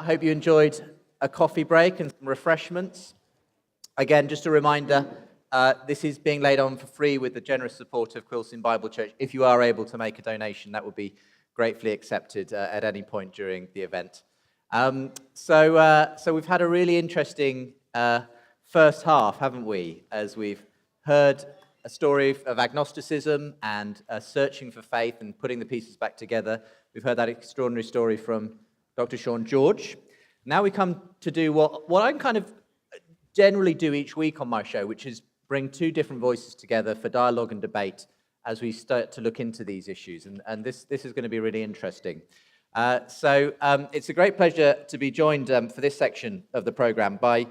Hope you enjoyed a coffee break and some refreshments. Again, just a reminder, this is being laid on for free with the generous support of Quilcene Bible Church. If you are able to make a donation, that would be gratefully accepted at any point during the event. So we've had a really interesting first half, haven't we? As we've heard a story of agnosticism and searching for faith and putting the pieces back together. We've heard that extraordinary story from Dr. Sean George. Now we come to do what I kind of generally do each week on my show, which is bring two different voices together for dialogue and debate as we start to look into these issues. And this is going to be really interesting. So it's a great pleasure to be joined for this section of the program by,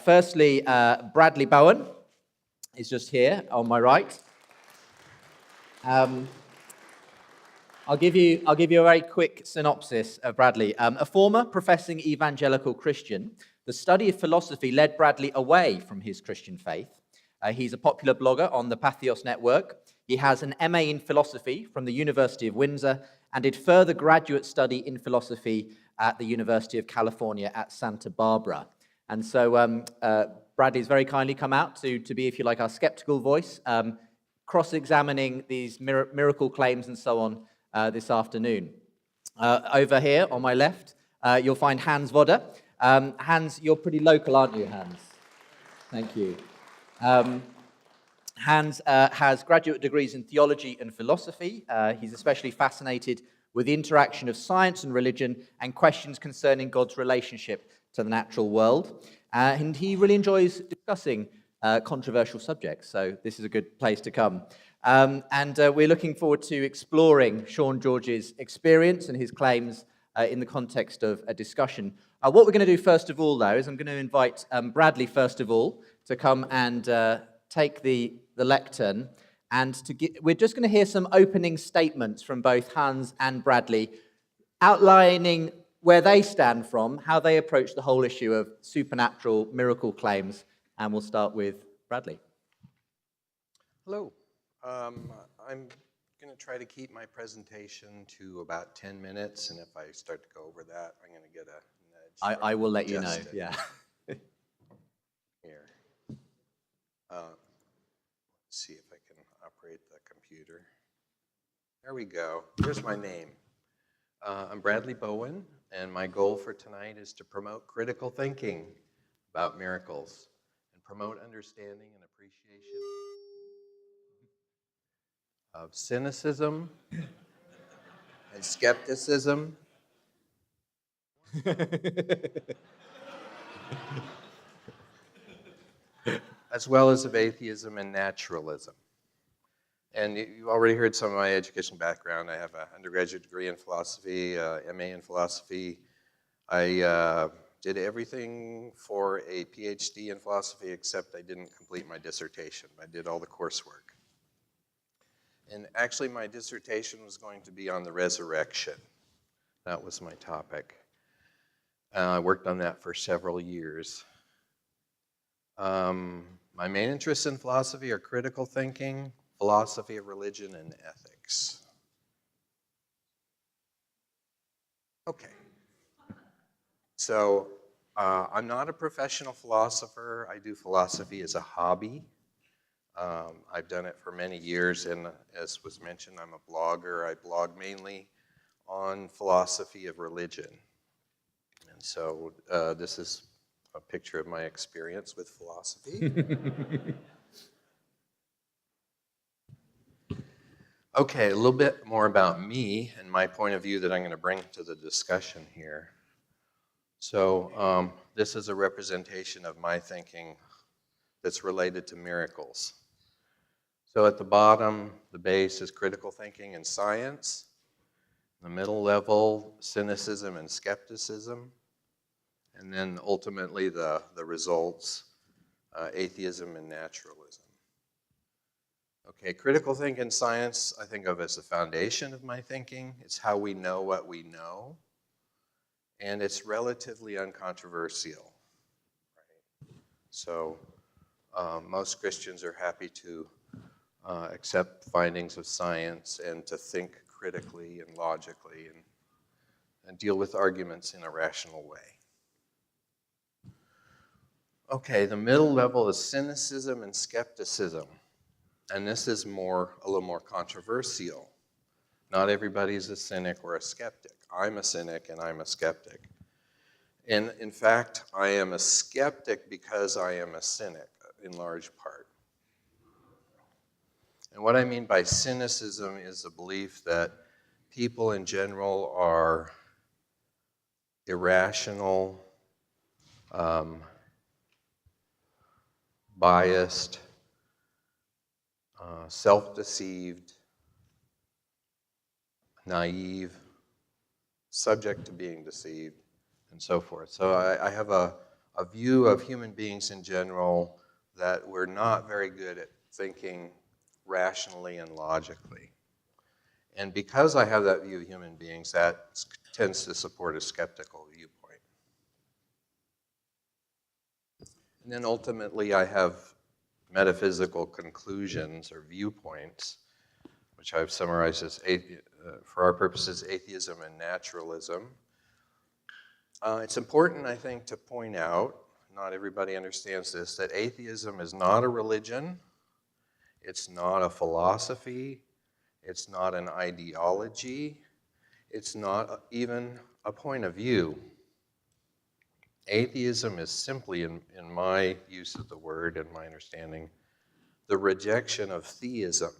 firstly, Bradley Bowen is just here on my right. I'll give you a very quick synopsis of Bradley. A former professing evangelical Christian, the study of philosophy led Bradley away from his Christian faith. He's a popular blogger on the Atheist network. He has an MA in philosophy from the University of Windsor and did further graduate study in philosophy at the University of California at Santa Barbara. And so Bradley's very kindly come out to be, if you like, our skeptical voice, cross-examining these miracle claims and so on this afternoon. Over here on my left, you'll find Hans Vodder. Hans, you're pretty local, aren't you, Hans? Thank you. Hans has graduate degrees in theology and philosophy. He's especially fascinated with the interaction of science and religion and questions concerning God's relationship to the natural world. And he really enjoys discussing controversial subjects, so this is a good place to come. And we're looking forward to exploring Sean George's experience and his claims in the context of a discussion. What we're going to do first of all, though, is I'm going to invite Bradley, first of all, to come and take the lectern. And we're just going to hear some opening statements from both Hans and Bradley, outlining where they stand from, how they approach the whole issue of supernatural miracle claims. And we'll start with Bradley. Hello. I'm going to try to keep my presentation to about 10 minutes, and if I start to go over that, I'm going to get a nudge. I will let you know, yeah. Here. Let's see if I can operate the computer. There we go. Here's my name. I'm Bradley Bowen, and my goal for tonight is to promote critical thinking about miracles and promote understanding and appreciation of cynicism and skepticism as well as of atheism and naturalism. And you already heard some of my educational background. I have an undergraduate degree in philosophy, MA in philosophy. I did everything for a PhD in philosophy except I didn't complete my dissertation. I did all the coursework. And actually my dissertation was going to be on the resurrection. That was my topic. I worked on that for several years. My main interests in philosophy are critical thinking, philosophy of religion, and ethics. Okay. So I'm not a professional philosopher. I do philosophy as a hobby. I've done it for many years, and as was mentioned, I'm a blogger. I blog mainly on philosophy of religion. And so this is a picture of my experience with philosophy. Okay, a little bit more about me and my point of view that I'm going to bring to the discussion here. So this is a representation of my thinking that's related to miracles. So at the bottom, the base is critical thinking and science. The middle level, cynicism and skepticism. And then ultimately the results, atheism and naturalism. Okay, critical thinking and science I think of as the foundation of my thinking. It's how we know what we know. And it's relatively uncontroversial. Right? So most Christians are happy to accept findings of science and to think critically and logically and deal with arguments in a rational way. Okay, the middle level is cynicism and skepticism. And this is a little more controversial. Not everybody's a cynic or a skeptic. I'm a cynic and I'm a skeptic. And in fact, I am a skeptic because I am a cynic in large part. And what I mean by cynicism is the belief that people in general are irrational, biased, self-deceived, naive, subject to being deceived, and so forth. So I have a view of human beings in general that we're not very good at thinking rationally and logically. And because I have that view of human beings, that tends to support a skeptical viewpoint. And then ultimately I have metaphysical conclusions or viewpoints, which I've summarized as, for our purposes, atheism and naturalism. It's important, I think, to point out, not everybody understands this, that atheism is not a religion, it's not a philosophy, it's not an ideology, it's not even a point of view. Atheism is simply, in my use of the word and my understanding, the rejection of theism.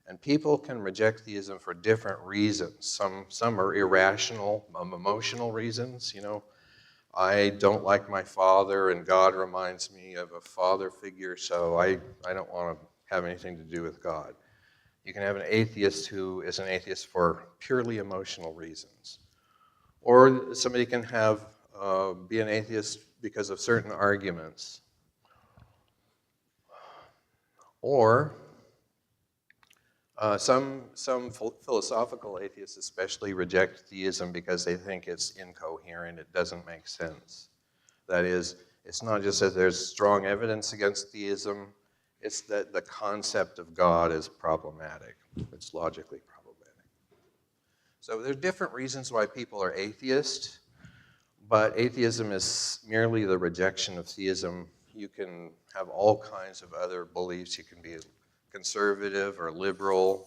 And people can reject theism for different reasons. Some are irrational, emotional reasons. You know, I don't like my father, and God reminds me of a father figure, so I don't want to have anything to do with God. You can have an atheist who is an atheist for purely emotional reasons. Or somebody can be an atheist because of certain arguments. Or some philosophical atheists especially reject theism because they think it's incoherent, it doesn't make sense. That is, it's not just that there's strong evidence against theism, it's that the concept of God is problematic. It's logically problematic. So there are different reasons why people are atheists, but atheism is merely the rejection of theism. You can have all kinds of other beliefs. You can be conservative or liberal.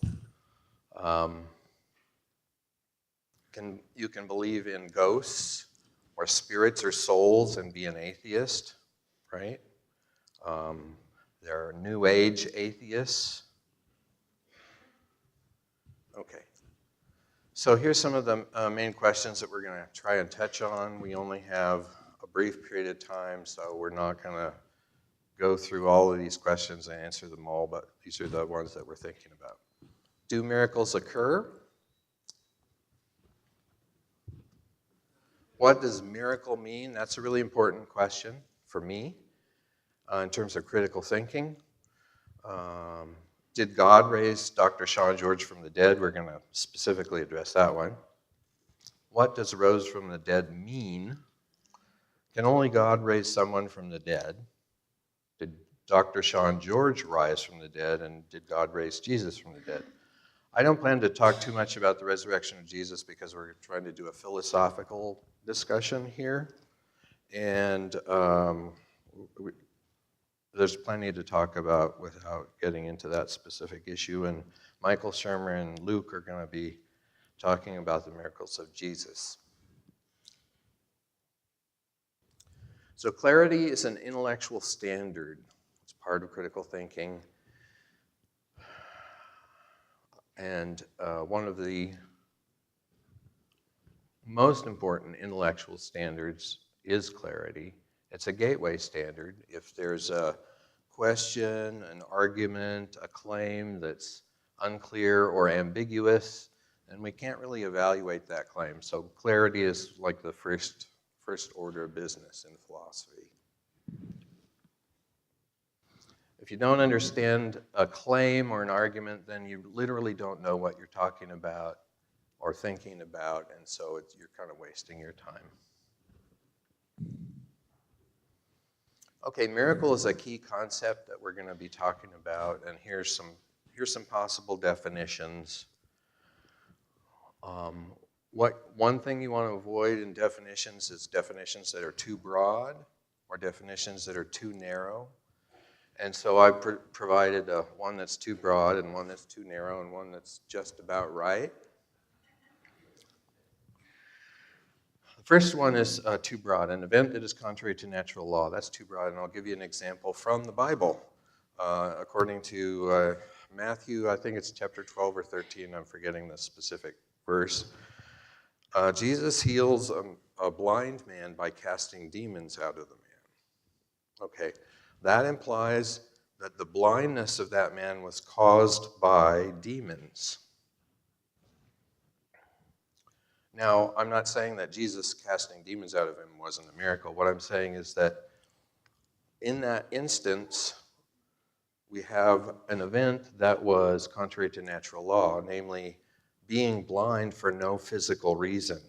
You can believe in ghosts or spirits or souls and be an atheist, right? There are New Age atheists. Okay. So here's some of the main questions that we're going to try and touch on. We only have a brief period of time, so we're not going to go through all of these questions and answer them all, but these are the ones that we're thinking about. Do miracles occur? What does miracle mean? That's a really important question for me in terms of critical thinking. Did God raise Dr. Sean George from the dead? We're going to specifically address that one. What does rose from the dead mean? Can only God raise someone from the dead? Did Dr. Sean George rise from the dead, and did God raise Jesus from the dead? I don't plan to talk too much about the resurrection of Jesus because we're trying to do a philosophical discussion here. And there's plenty to talk about without getting into that specific issue. And Michael Shermer and Luke are going to be talking about the miracles of Jesus. So clarity is an intellectual standard. It's part of critical thinking. And one of the most important intellectual standards is clarity. It's a gateway standard. If there's a question, an argument, a claim that's unclear or ambiguous, then we can't really evaluate that claim. So clarity is like the first order of business in philosophy. If you don't understand a claim or an argument, then you literally don't know what you're talking about or thinking about, and so you're kind of wasting your time. Okay, miracle is a key concept that we're going to be talking about, and here's some possible definitions. One thing you want to avoid in definitions is definitions that are too broad or definitions that are too narrow. And so I provided one that's too broad and one that's too narrow and one that's just about right. The first one is too broad, an event that is contrary to natural law. That's too broad, and I'll give you an example from the Bible. According to Matthew, I think it's chapter 12 or 13, I'm forgetting the specific verse. Jesus heals a blind man by casting demons out of the man. Okay, that implies that the blindness of that man was caused by demons. Now, I'm not saying that Jesus casting demons out of him wasn't a miracle. What I'm saying is that in that instance, we have an event that was contrary to natural law, namely being blind for no physical reason,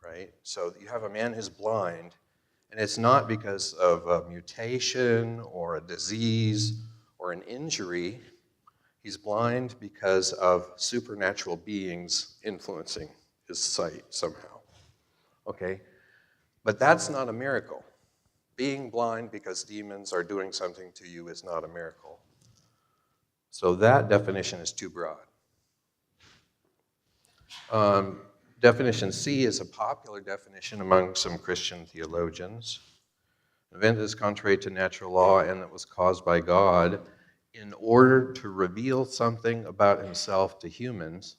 right? So you have a man who's blind, and it's not because of a mutation or a disease or an injury. He's blind because of supernatural beings influencing his sight somehow, okay? But that's not a miracle. Being blind because demons are doing something to you is not a miracle. So that definition is too broad. Definition C is a popular definition among some Christian theologians. An event that is contrary to natural law and that was caused by God in order to reveal something about himself to humans.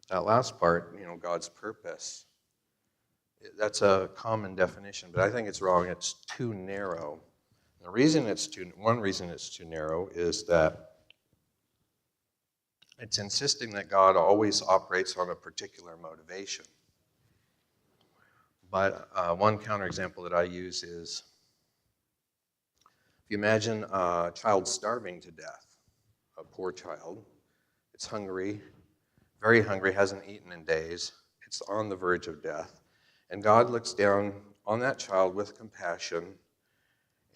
That last part, God's purpose. That's a common definition, but I think it's wrong. It's too narrow. One reason it's too narrow is that it's insisting that God always operates on a particular motivation. But one counterexample that I use is, if you imagine a child starving to death, a poor child, it's hungry, very hungry, hasn't eaten in days, it's on the verge of death, and God looks down on that child with compassion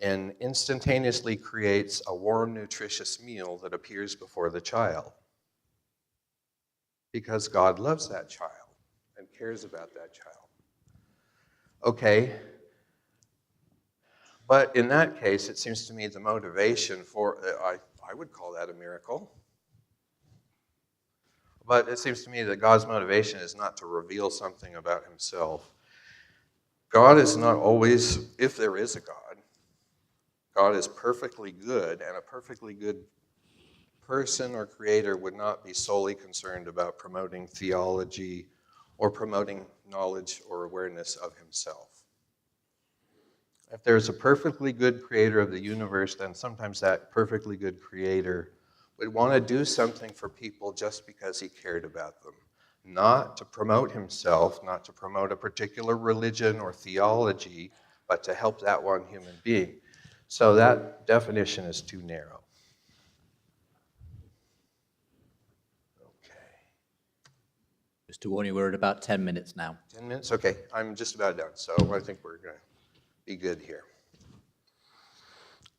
and instantaneously creates a warm, nutritious meal that appears before the child. Because God loves that child and cares about that child. Okay, but in that case, it seems to me the motivation for, I would call that a miracle. But it seems to me that God's motivation is not to reveal something about himself. God is not always, if there is a God, God is perfectly good, and a perfectly good person or creator would not be solely concerned about promoting theology or promoting knowledge or awareness of himself. If there's a perfectly good creator of the universe, then sometimes that perfectly good creator would want to do something for people just because he cared about them. Not to promote himself, not to promote a particular religion or theology, but to help that one human being. So that definition is too narrow. Just to warn you, we're at about 10 minutes now. 10 minutes? Okay, I'm just about done, so I think we're going to be good here.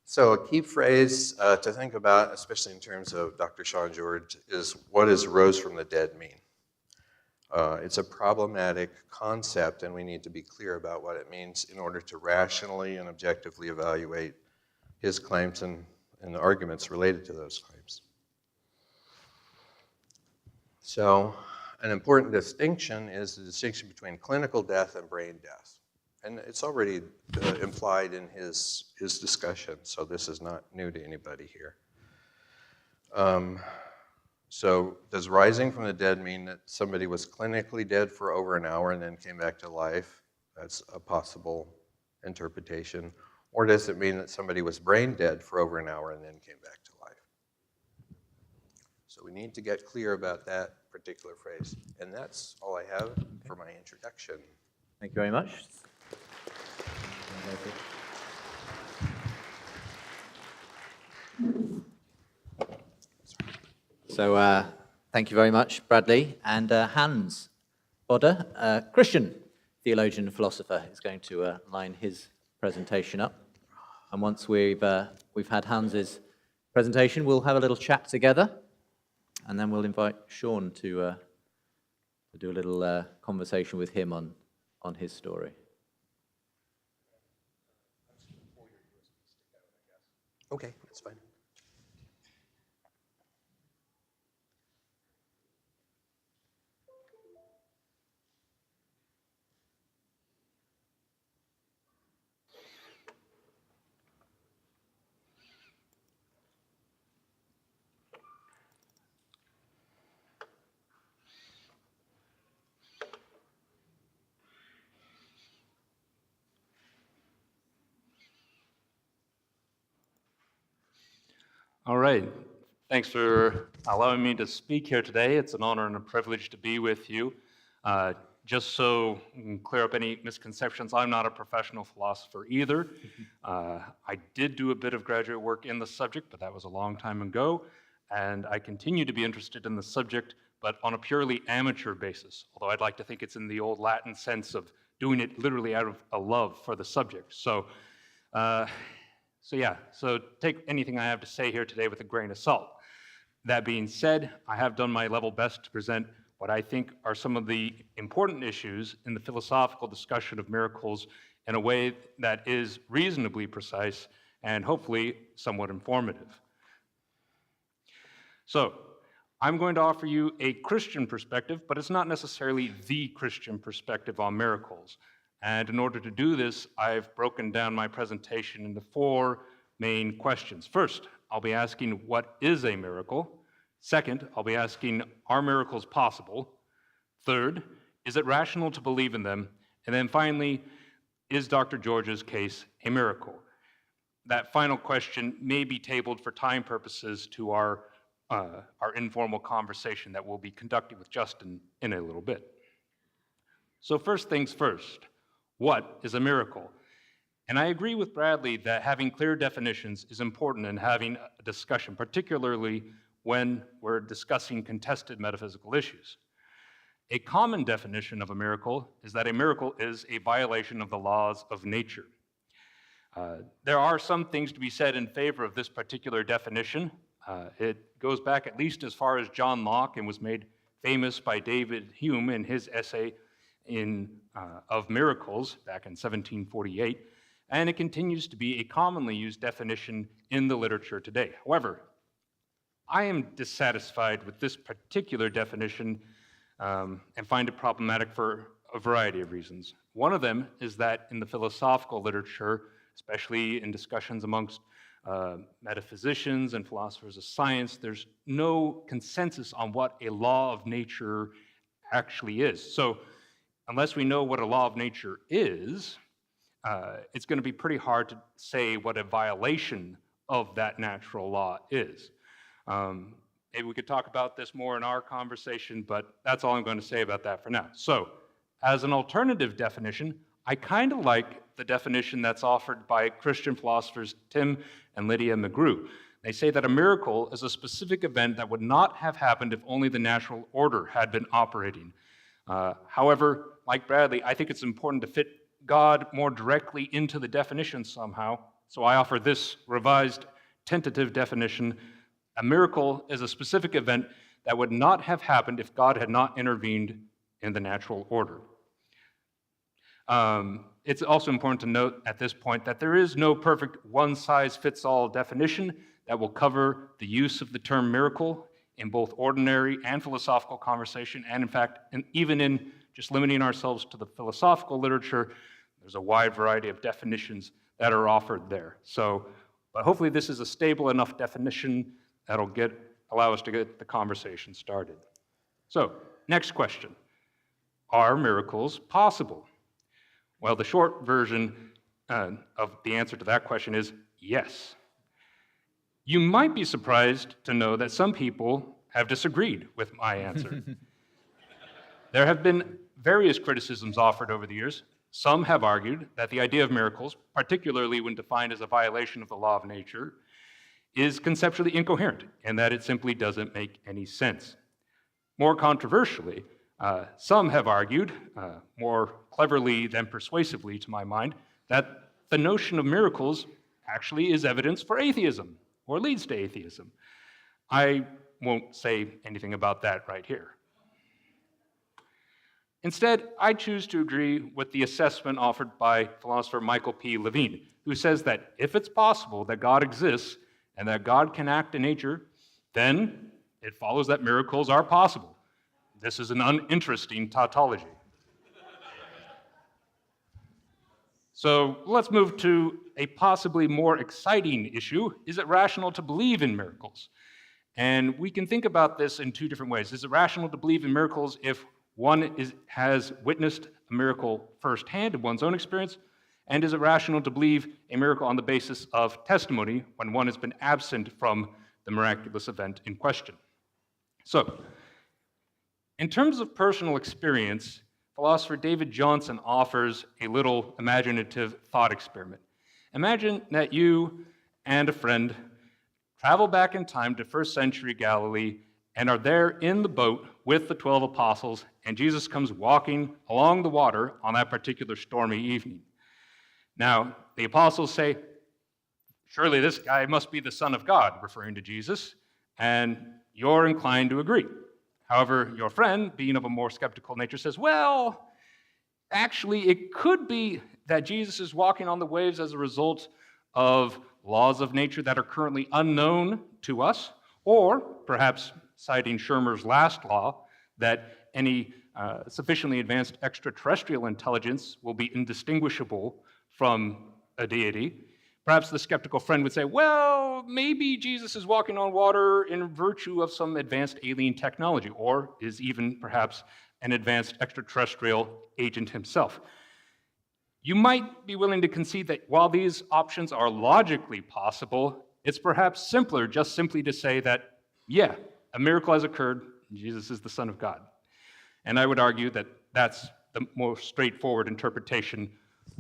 So a key phrase to think about, especially in terms of Dr. Sean George, is what does rose from the dead mean? It's a problematic concept, and we need to be clear about what it means in order to rationally and objectively evaluate his claims and the arguments related to those claims. So an important distinction is the distinction between clinical death and brain death. And it's already implied in his discussion, so this is not new to anybody here. So does rising from the dead mean that somebody was clinically dead for over an hour and then came back to life? That's a possible interpretation. Or does it mean that somebody was brain dead for over an hour and then came back to life? So we need to get clear about that particular phrase. And that's all I have for my introduction. Thank you very much. So thank you very much, Bradley. And Hans Vodder, Christian theologian and philosopher, is going to line his presentation up. And once we've had Hans's presentation, we'll have a little chat together, and then we'll invite Sean to to do a little conversation with him on his story. Okay, that's fine. All right. Thanks for allowing me to speak here today. It's an honor and a privilege to be with you. Just so we can clear up any misconceptions, I'm not a professional philosopher either. I did do a bit of graduate work in the subject, but that was a long time ago. And I continue to be interested in the subject, but on a purely amateur basis, although I'd like to think it's in the old Latin sense of doing it literally out of a love for the subject. So take anything I have to say here today with a grain of salt. That being said, I have done my level best to present what I think are some of the important issues in the philosophical discussion of miracles in a way that is reasonably precise and hopefully somewhat informative. So, I'm going to offer you a Christian perspective, but it's not necessarily the Christian perspective on miracles. And in order to do this, I've broken down my presentation into 4 main questions. First, I'll be asking, what is a miracle? Second, I'll be asking, are miracles possible? Third, is it rational to believe in them? And then finally, is Dr. George's case a miracle? That final question may be tabled for time purposes to our informal conversation that we'll be conducting with Justin in a little bit. So first things first. What is a miracle? And I agree with Bradley that having clear definitions is important in having a discussion, particularly when we're discussing contested metaphysical issues. A common definition of a miracle is that a miracle is a violation of the laws of nature. There are some things to be said in favor of this particular definition. It goes back at least as far as John Locke and was made famous by David Hume in his essay of miracles back in 1748, and it continues to be a commonly used definition in the literature today. However, I am dissatisfied with this particular definition and find it problematic for a variety of reasons. One of them is that in the philosophical literature, especially in discussions amongst metaphysicians and philosophers of science, there's no consensus on what a law of nature actually is. So unless we know what a law of nature is, it's going to be pretty hard to say what a violation of that natural law is. Maybe we could talk about this more in our conversation, but that's all I'm going to say about that for now. So, as an alternative definition, I kind of like the definition that's offered by Christian philosophers Tim and Lydia McGrew. They say that a miracle is a specific event that would not have happened if only the natural order had been operating. However, like Bradley, I think it's important to fit God more directly into the definition somehow. So I offer this revised tentative definition. A miracle is a specific event that would not have happened if God had not intervened in the natural order. It's also important to note at this point that there is no perfect one-size-fits-all definition that will cover the use of the term miracle in both ordinary and philosophical conversation, and in fact, even in just limiting ourselves to the philosophical literature, there's a wide variety of definitions that are offered there. But hopefully this is a stable enough definition that'll allow us to get the conversation started. So, next question. Are miracles possible? Well, the short version of the answer to that question is yes. You might be surprised to know that some people have disagreed with my answer. There have been various criticisms offered over the years. Some have argued that the idea of miracles, particularly when defined as a violation of the law of nature, is conceptually incoherent and that it simply doesn't make any sense. More controversially, some have argued, more cleverly than persuasively to my mind, that the notion of miracles actually is evidence for atheism, or leads to atheism. I won't say anything about that right here. Instead, I choose to agree with the assessment offered by philosopher Michael P. Levine, who says that if it's possible that God exists and that God can act in nature, then it follows that miracles are possible. This is an uninteresting tautology. So let's move to a possibly more exciting issue. Is it rational to believe in miracles? And we can think about this in two different ways. Is it rational to believe in miracles if one has witnessed a miracle firsthand in one's own experience? And is it rational to believe a miracle on the basis of testimony when one has been absent from the miraculous event in question? So, in terms of personal experience, philosopher David Johnson offers a little imaginative thought experiment. Imagine that you and a friend travel back in time to first century Galilee and are there in the boat with the 12 apostles, and Jesus comes walking along the water on that particular stormy evening. Now, the apostles say, "Surely this guy must be the Son of God," referring to Jesus, and you're inclined to agree. However, your friend, being of a more skeptical nature, says, "Well, actually, it could be that Jesus is walking on the waves as a result of laws of nature that are currently unknown to us, or perhaps citing Schirmer's last law, that any sufficiently advanced extraterrestrial intelligence will be indistinguishable from a deity." Perhaps the skeptical friend would say, "Well, maybe Jesus is walking on water in virtue of some advanced alien technology, or is even perhaps an advanced extraterrestrial agent himself." You might be willing to concede that while these options are logically possible, it's perhaps simpler just simply to say that, yeah, a miracle has occurred, and Jesus is the Son of God. And I would argue that that's the most straightforward interpretation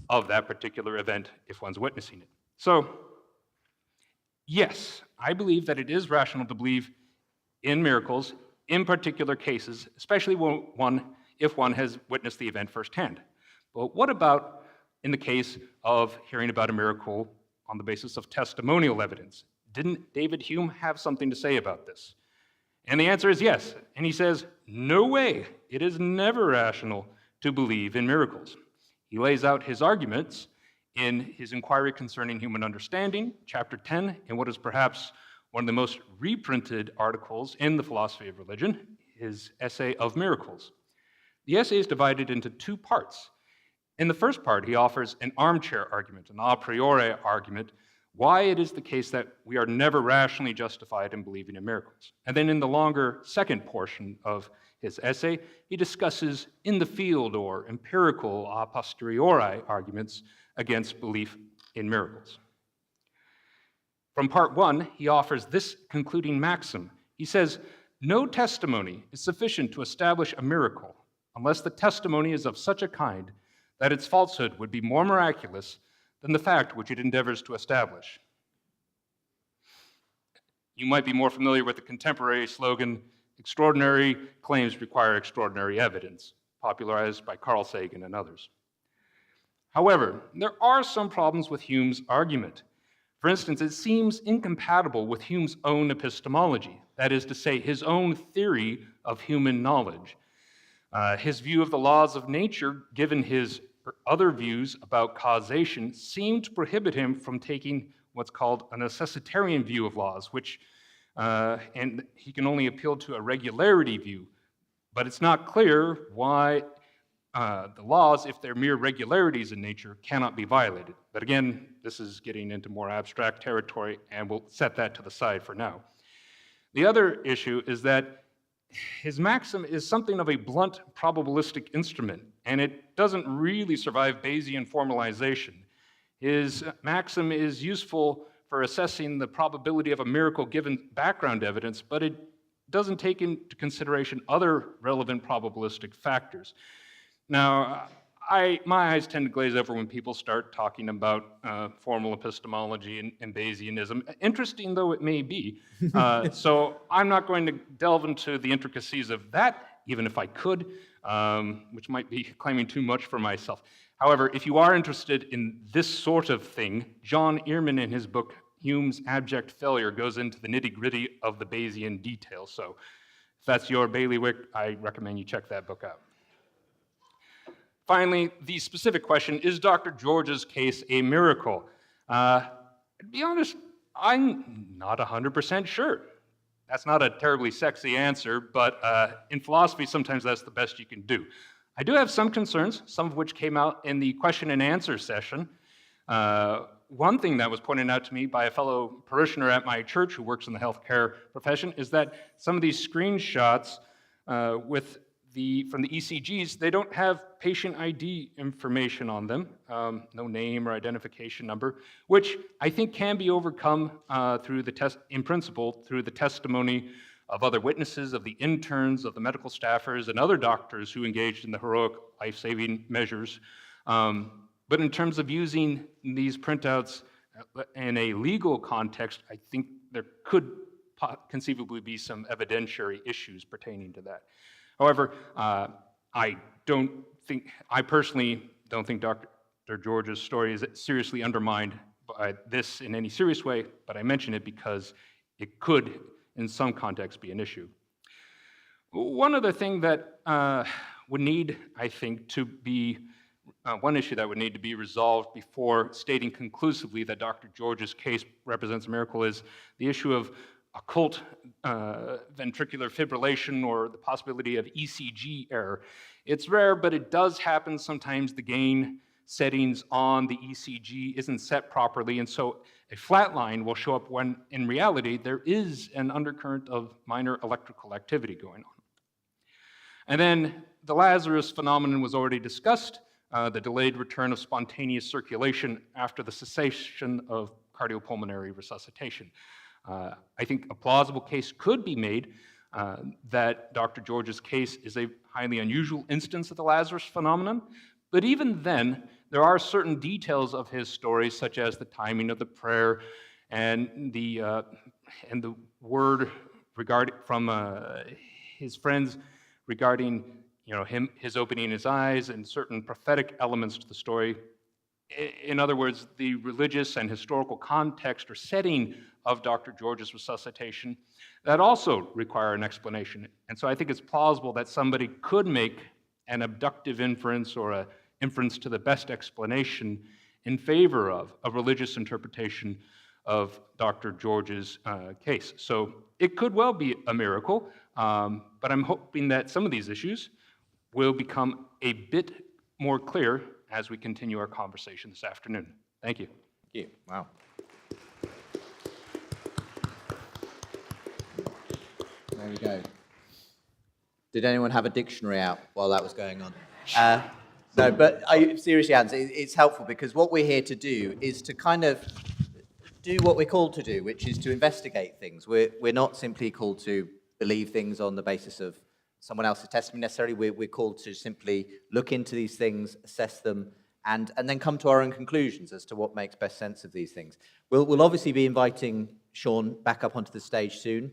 of that particular event if one's witnessing it. So, yes, I believe that it is rational to believe in miracles in particular cases, especially if one has witnessed the event firsthand. But what about in the case of hearing about a miracle on the basis of testimonial evidence? Didn't David Hume have something to say about this? And the answer is yes. And he says, no way, it is never rational to believe in miracles. He lays out his arguments in his Inquiry Concerning Human Understanding, chapter 10, in what is perhaps one of the most reprinted articles in the philosophy of religion, his essay of miracles. The essay is divided into two parts. In the first part, he offers an armchair argument, an a priori argument, why it is the case that we are never rationally justified in believing in miracles. And then in the longer second portion of his essay, he discusses in the field or empirical a posteriori arguments against belief in miracles. From part one, he offers this concluding maxim. He says, "No testimony is sufficient to establish a miracle unless the testimony is of such a kind that its falsehood would be more miraculous than the fact which it endeavors to establish." You might be more familiar with the contemporary slogan, "Extraordinary claims require extraordinary evidence," popularized by Carl Sagan and others. However, there are some problems with Hume's argument. For instance, it seems incompatible with Hume's own epistemology, that is to say, his own theory of human knowledge. His view of the laws of nature, given his other views about causation, seem to prohibit him from taking what's called a necessitarian view of laws, and he can only appeal to a regularity view. But it's not clear why the laws, if they're mere regularities in nature, cannot be violated. But again, this is getting into more abstract territory, and we'll set that to the side for now. The other issue is that his maxim is something of a blunt probabilistic instrument, and it doesn't really survive Bayesian formalization. His maxim is useful for assessing the probability of a miracle given background evidence, but it doesn't take into consideration other relevant probabilistic factors. Now, my eyes tend to glaze over when people start talking about formal epistemology and Bayesianism, interesting though it may be. So I'm not going to delve into the intricacies of that, even if I could, which might be claiming too much for myself. However, if you are interested in this sort of thing, John Earman in his book, Hume's Abject Failure, goes into the nitty-gritty of the Bayesian details. So if that's your bailiwick, I recommend you check that book out. finally, the specific question, is Dr. George's case a miracle? To be honest, I'm not 100% sure. That's not a terribly sexy answer, but in philosophy, sometimes that's the best you can do. I do have some concerns, some of which came out in the question and answer session. One thing that was pointed out to me by a fellow parishioner at my church who works in the healthcare profession is that some of these screenshots from the ECGs, they don't have patient ID information on them, no name or identification number, which I think can be overcome in principle, through the testimony of other witnesses, of the interns, of the medical staffers, and other doctors who engaged in the heroic life-saving measures. But in terms of using these printouts in a legal context, I think there could conceivably be some evidentiary issues pertaining to that. However, I personally don't think Dr. George's story is seriously undermined by this in any serious way, but I mention it because it could, in some contexts, be an issue. One other thing that would need, I think, to be one issue that would need to be resolved before stating conclusively that Dr. George's case represents a miracle is the issue of occult ventricular fibrillation or the possibility of ECG error. It's rare, but it does happen. Sometimes the gain settings on the ECG isn't set properly, and so a flat line will show up when, in reality, there is an undercurrent of minor electrical activity going on. And then the Lazarus phenomenon was already discussed, the delayed return of spontaneous circulation after the cessation of cardiopulmonary resuscitation. I think a plausible case could be made that Dr. George's case is a highly unusual instance of the Lazarus phenomenon, but even then, there are certain details of his story, such as the timing of the prayer and the word from his friends regarding his opening his eyes and certain prophetic elements to the story. In other words, the religious and historical context or setting of Dr. George's resuscitation that also require an explanation. And so I think it's plausible that somebody could make an abductive inference or an inference to the best explanation in favor of a religious interpretation of Dr. George's case. So it could well be a miracle, but I'm hoping that some of these issues will become a bit more clear as we continue our conversation this afternoon. Thank you. Thank you. Wow. There we go. Did anyone have a dictionary out while that was going on? No, but seriously, Hans, it's helpful because what we're here to do is to kind of do what we're called to do, which is to investigate things. We're not simply called to believe things on the basis of someone else's testimony necessarily. We're called to simply look into these things, assess them, and then come to our own conclusions as to what makes best sense of these things. We'll obviously be inviting Sean back up onto the stage soon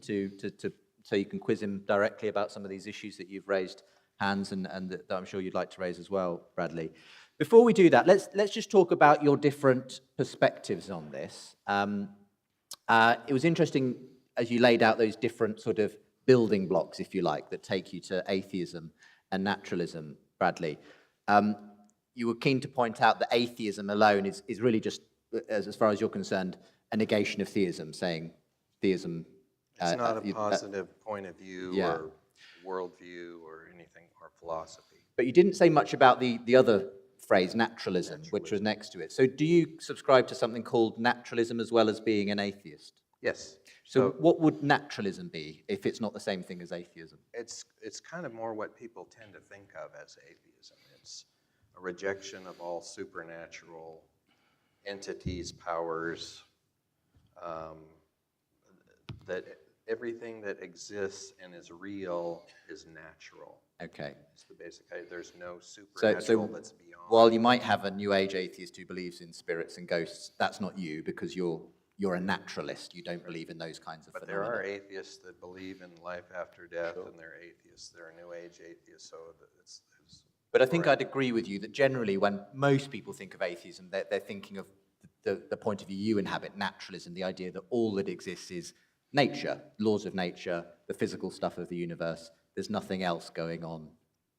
so you can quiz him directly about some of these issues that you've raised, Hans, and that I'm sure you'd like to raise as well, Bradley. Before we do that, let's just talk about your different perspectives on this. It was interesting as you laid out those different sort of building blocks, if you like, that take you to atheism and naturalism, Bradley. You were keen to point out that atheism alone is really just, as far as you're concerned, a negation of theism, saying theism... It's not a positive point of view or worldview or anything, or philosophy. But you didn't say much about the other phrase, naturalism, which was next to it. So do you subscribe to something called naturalism as well as being an atheist? Yes. So what would naturalism be if it's not the same thing as atheism? It's kind of more what people tend to think of as atheism. It's a rejection of all supernatural entities, powers, that everything that exists and is real is natural. Okay. It's the basic idea. There's no supernatural that's beyond. While you might have a New Age atheist who believes in spirits and ghosts, that's not you because you're a naturalist. You don't believe in those kinds of phenomena. But there are atheists that believe in life after death, and they're atheists. There are New Age atheists, so it's But I think I'd agree with you that generally when most people think of atheism, they're thinking of the point of view you inhabit, naturalism, the idea that all that exists is nature, laws of nature, the physical stuff of the universe. There's nothing else going on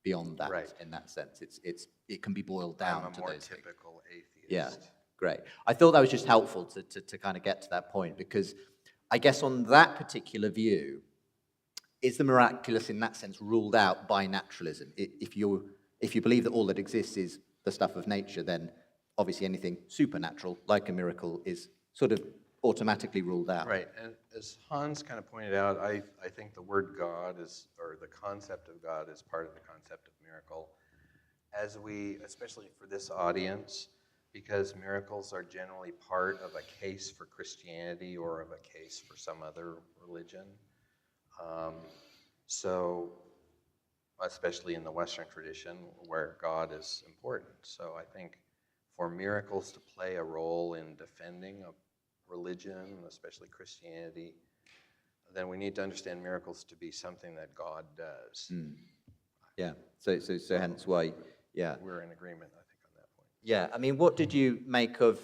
beyond that Right. in that sense. It can be boiled down I'm a to more those things. typical atheist. Yeah, great. I thought that was just helpful to kind of get to that point, because I guess on that particular view, is the miraculous in that sense ruled out by naturalism? If you believe that all that exists is the stuff of nature, then obviously anything supernatural, like a miracle, is sort of automatically ruled out. Right, and as Hans kind of pointed out, I think the word God is, or the concept of God is part of the concept of miracle. As we, especially for this audience, because miracles are generally part of a case for Christianity or of a case for some other religion. So, especially in the Western tradition where God is important. So I think for miracles to play a role in defending a religion, especially Christianity, then we need to understand miracles to be something that God does. Yeah, so hence why, yeah. We're in agreement, I think, on that point. Yeah, I mean, what did you make of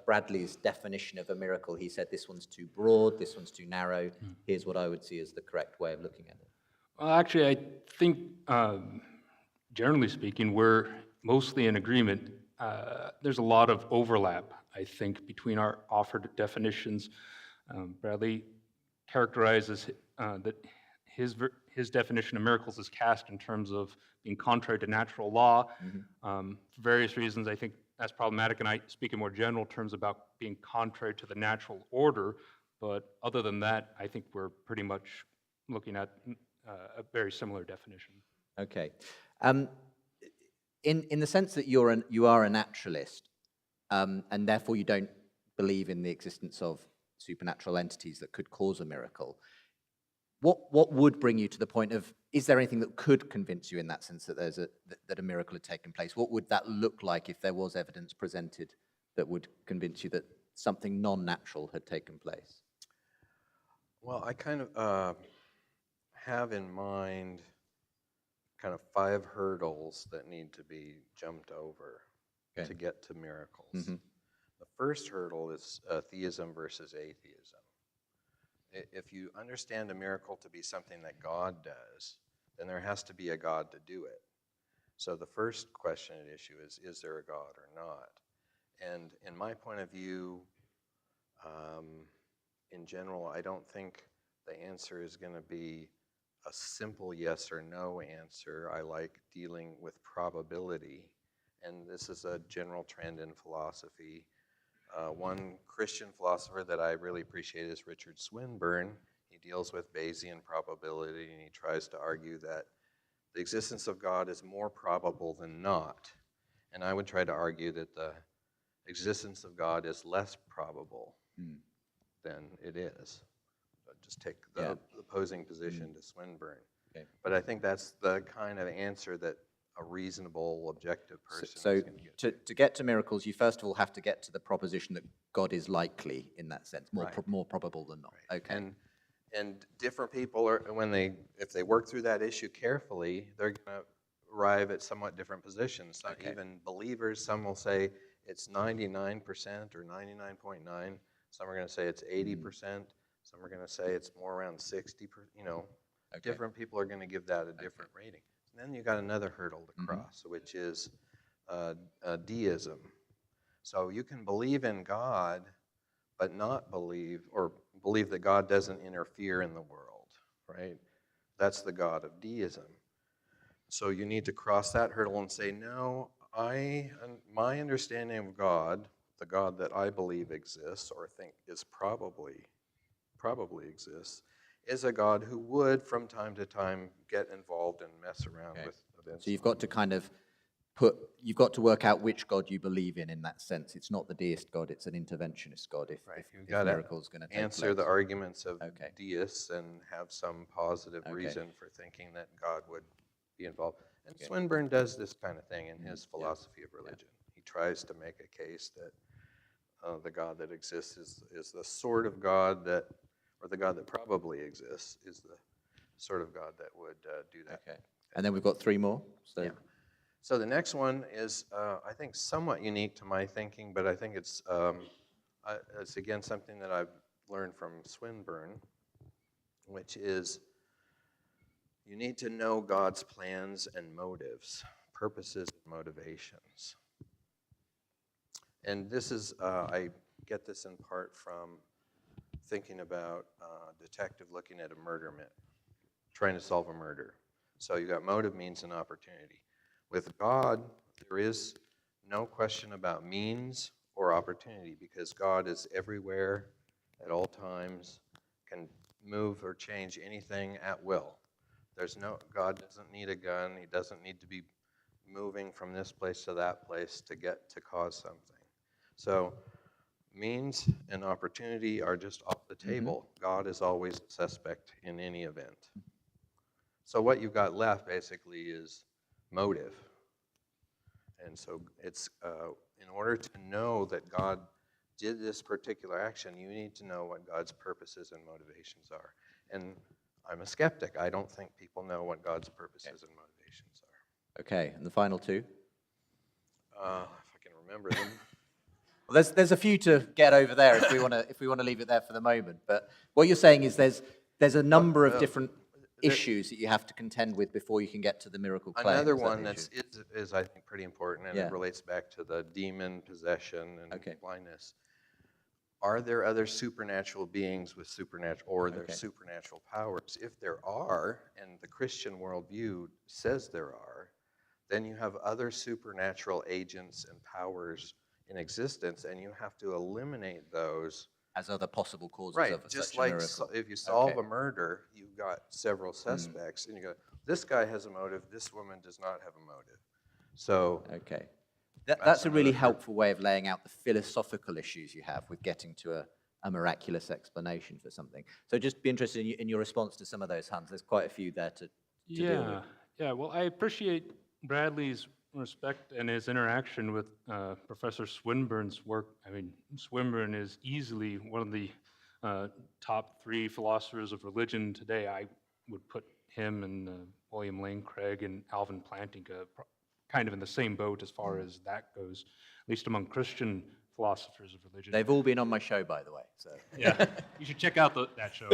Bradley's definition of a miracle? He said this one's too broad, this one's too narrow. Here's what I would see as the correct way of looking at it. Well, actually, I think, generally speaking, we're mostly in agreement. There's a lot of overlap, I think, between our offered definitions. Bradley characterizes that his definition of miracles is cast in terms of being contrary to natural law. For various reasons, I think that's problematic, and I speak in more general terms about being contrary to the natural order. But other than that, I think we're pretty much looking at a very similar definition. Okay. In the sense that you are a naturalist, and therefore you don't believe in the existence of supernatural entities that could cause a miracle, what would bring you to the point of, is there anything that could convince you in that sense that that a miracle had taken place? What would that look like if there was evidence presented that would convince you that something non-natural had taken place? Well, I kind of have in mind kind of 5 hurdles that need to be jumped over to get to miracles. The first hurdle is theism versus atheism. If you understand a miracle to be something that God does, then there has to be a God to do it. So the first question at issue is there a God or not? And in my point of view, in general, I don't think the answer is going to be a simple yes or no answer. I like dealing with probability, and this is a general trend in philosophy. One Christian philosopher that I really appreciate is Richard Swinburne. He deals with Bayesian probability, and he tries to argue that the existence of God is more probable than not. And I would try to argue that the existence of God is less probable than it is. Just take the opposing position to Swinburne. Okay. But I think that's the kind of answer that a reasonable, objective person So is going to get. to get to miracles, you first of all have to get to the proposition that God is likely in that sense, more Right. more probable than not. Right. Okay. And different people are, if they work through that issue carefully, they're going to arrive at somewhat different positions. Not even believers. Some will say it's 99% or 99.9. Some are going to say it's 80%. Some are going to say it's more around 60%. Different people are going to give that a different rating. And then you got another hurdle to cross, which is deism. So you can believe in God, but not believe that God doesn't interfere in the world, right? That's the God of deism. So you need to cross that hurdle and say, no, my understanding of God, the God that I believe exists or think is probably exists, is a God who would from time to time get involved and mess around with events. So you've got to kind of work out which God you believe in that sense. It's not the deist God, it's an interventionist God if You've got miracle's going to take answer the place. arguments of deists and have some positive reason for thinking that God would be involved. And Swinburne does this kind of thing in his philosophy of religion. He tries to make a case that the God that exists is the sort of God that, or the God that probably exists, is the sort of God that would do that. Okay. And then we've got 3 more. So the next one is, I think, somewhat unique to my thinking, but I think it's again something that I've learned from Swinburne, which is You need to know God's plans and motives, purposes and motivations. And this is, I get this in part from thinking about a detective looking at a murder trying to solve a murder. So you got motive, means, and opportunity. With God, there is no question about means or opportunity because God is everywhere at all times, can move or change anything at will. God doesn't need a gun. He doesn't need to be moving from this place to that place to cause something. So means and opportunity are just off the table. God is always a suspect in any event. So what you've got left basically is motive. And so it's in order to know that God did this particular action, you need to know what God's purposes and motivations are. And I'm a skeptic. I don't think people know what God's purposes and motivations are. Okay, and the final two? If I can remember them. Well, there's a few to get over there if we want to leave it there for the moment. But what you're saying is there's a number of different issues that you have to contend with before you can get to the miracle claim. Another one that is I think pretty important, and it relates back to the demon possession and blindness. Are there other supernatural beings with supernatural or their supernatural powers? If there are, and the Christian worldview says there are, then you have other supernatural agents and powers in existence, and you have to eliminate those as other possible causes of just such a like miracle. if you solve a murder, you've got several suspects, and you go, this guy has a motive, this woman does not have a motive. So that's a really helpful way of laying out the philosophical issues you have with getting to a miraculous explanation for something. So just be interested in your response to some of those, Hans. There's quite a few there to deal with. Yeah, well, I appreciate Bradley's respect and his interaction with Professor Swinburne's work. I mean, Swinburne is easily one of the top 3 philosophers of religion today. I would put him and William Lane Craig and Alvin Plantinga kind of in the same boat as far as that goes, at least among Christian philosophers of religion. They've all been on my show, by the way. So yeah, you should check out that show.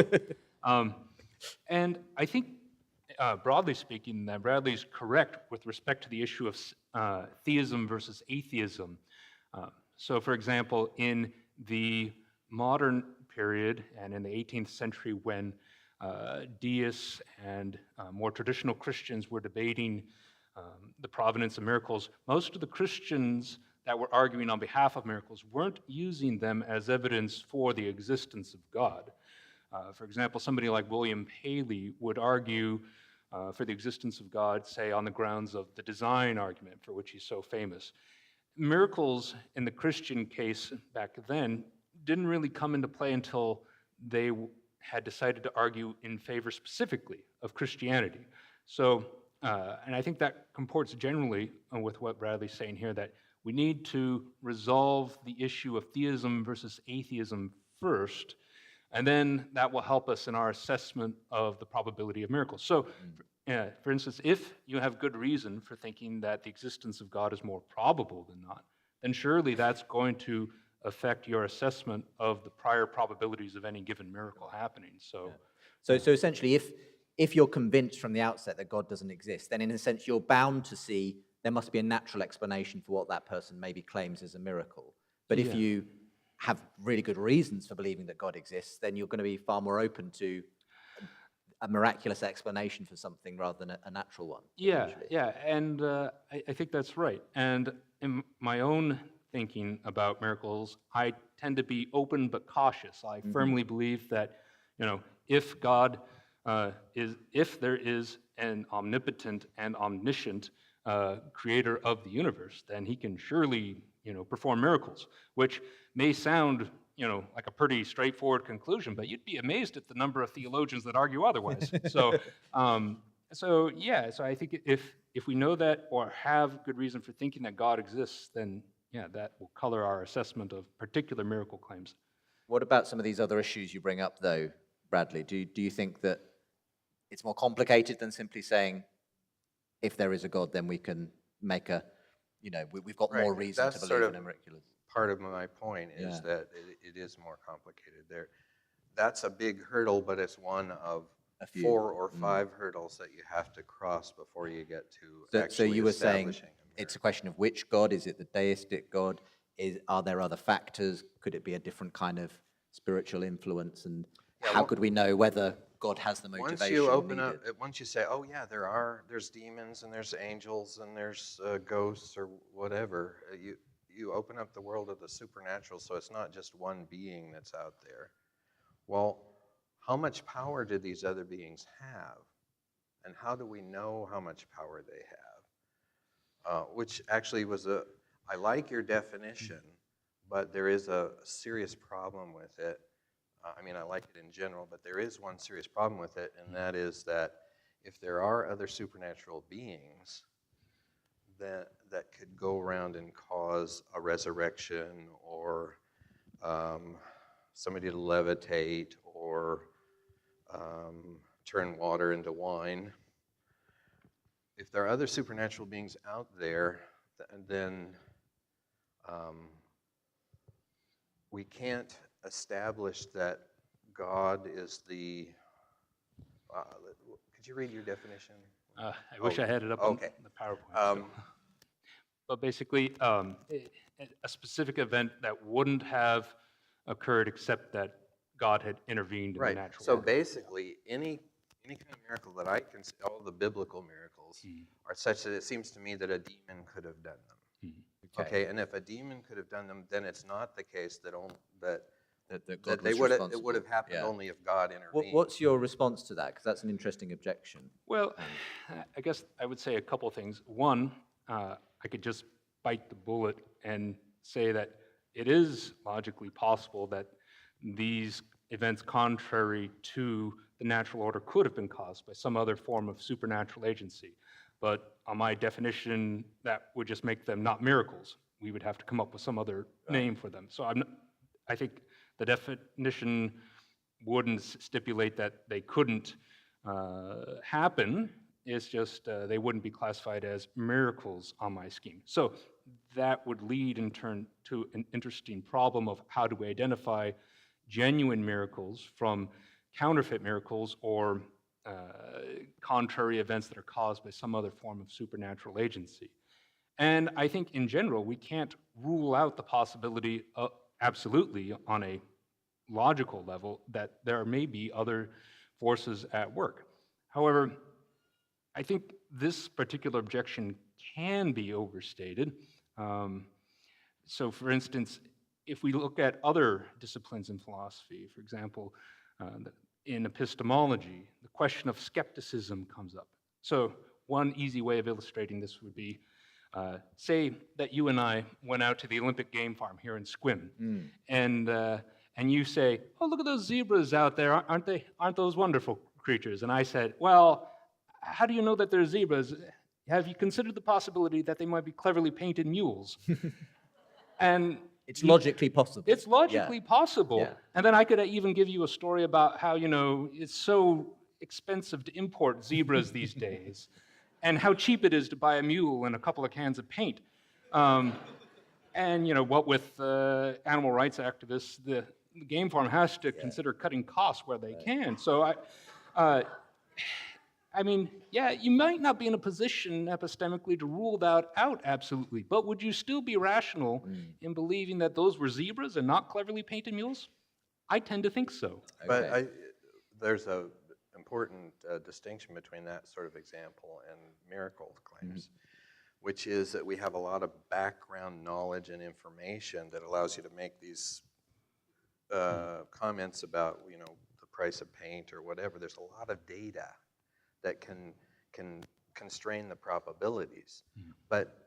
And I think, broadly speaking, that Bradley's correct with respect to the issue of theism versus atheism. So, for example, in the modern period and in the 18th century when deists and more traditional Christians were debating the providence of miracles, most of the Christians that were arguing on behalf of miracles weren't using them as evidence for the existence of God. For example, somebody like William Paley would argue for the existence of God, say, on the grounds of the design argument, for which he's so famous. Miracles, in the Christian case back then, didn't really come into play until they had decided to argue in favor specifically of Christianity. So, and I think that comports generally with what Bradley's saying here, that we need to resolve the issue of theism versus atheism first, and then that will help us in our assessment of the probability of miracles. So, for instance, if you have good reason for thinking that the existence of God is more probable than not, then surely that's going to affect your assessment of the prior probabilities of any given miracle happening. So essentially, if you're convinced from the outset that God doesn't exist, then in a sense you're bound to see there must be a natural explanation for what that person maybe claims is a miracle. But if you have really good reasons for believing that God exists, then you're going to be far more open to a miraculous explanation for something rather than a natural one. And I think that's right. And in my own thinking about miracles, I tend to be open but cautious. I firmly believe that, if God if there is an omnipotent and omniscient creator of the universe, then he can surely, perform miracles, which may sound, like a pretty straightforward conclusion, but you'd be amazed at the number of theologians that argue otherwise. So I think if we know that or have good reason for thinking that God exists, then that will color our assessment of particular miracle claims. What about some of these other issues you bring up, though, Bradley? Do you think that it's more complicated than simply saying, if there is a God, then we can make we've got more reason to believe in a miraculous? Part of my point is that it is more complicated. That's a big hurdle, but it's one of A few. 4 or 5 hurdles that you have to cross before you get to So actually you were saying establishing a it's a miracle. question of which God? Is it the deistic God? Are there other factors? Could it be a different kind of spiritual influence? And Yeah, how well, could we know whether God has the motivation once you open needed? up, once you say, oh yeah, there's demons and there's angels and there's ghosts or whatever, you open up the world of the supernatural, so it's not just one being that's out there. Well, how much power do these other beings have? And how do we know how much power they have? Which actually I like your definition, but there is a serious problem with it. I mean, I like it in general, but there is one serious problem with it, and that is that if there are other supernatural beings that could go around and cause a resurrection or somebody to levitate or turn water into wine, if there are other supernatural beings out there, then we can't establish that God is the. Could you read your definition? I wish I had it up okay. on the PowerPoint. But basically, a specific event that wouldn't have occurred except that God had intervened in the Right. natural So order. basically, any kind of miracle that I can see, all the biblical miracles are such that it seems to me that a demon could have done them. Okay. And if a demon could have done them, then it's not the case that God they was would responsible. it would have happened Yeah. only if God intervened. What's your response to that? Because that's an interesting objection. Well, I guess I would say a couple things. One, I could just bite the bullet and say that it is logically possible that these events contrary to the natural order could have been caused by some other form of supernatural agency. But on my definition, that would just make them not miracles. We would have to come up with some other name for them. So I think the definition wouldn't stipulate that they couldn't happen. It's just they wouldn't be classified as miracles on my scheme. So that would lead in turn to an interesting problem of how do we identify genuine miracles from counterfeit miracles or contrary events that are caused by some other form of supernatural agency. And I think in general, we can't rule out the possibility, absolutely on a logical level, that there may be other forces at work. However, I think this particular objection can be overstated. So for instance, if we look at other disciplines in philosophy, for example, in epistemology, the question of skepticism comes up. So one easy way of illustrating this would be, say that you and I went out to the Olympic game farm here in Sequim, and you say, "Oh, look at those zebras out there! Aren't they? Aren't those wonderful creatures?" And I said, "Well, how do you know that they're zebras? Have you considered the possibility that they might be cleverly painted mules?" And It's logically possible. it's logically possible. Yeah. And then I could even give you a story about how, it's so expensive to import zebras these days, and how cheap it is to buy a mule and a couple of cans of paint. And, what with animal rights activists, the game farm has to consider cutting costs where they can. So you might not be in a position epistemically to rule that out absolutely, but would you still be rational in believing that those were zebras and not cleverly painted mules? I tend to think so. But there's a important distinction between that sort of example and miracle claims, which is that we have a lot of background knowledge and information that allows you to make these comments about, the price of paint or whatever. There's a lot of data that can constrain the probabilities. But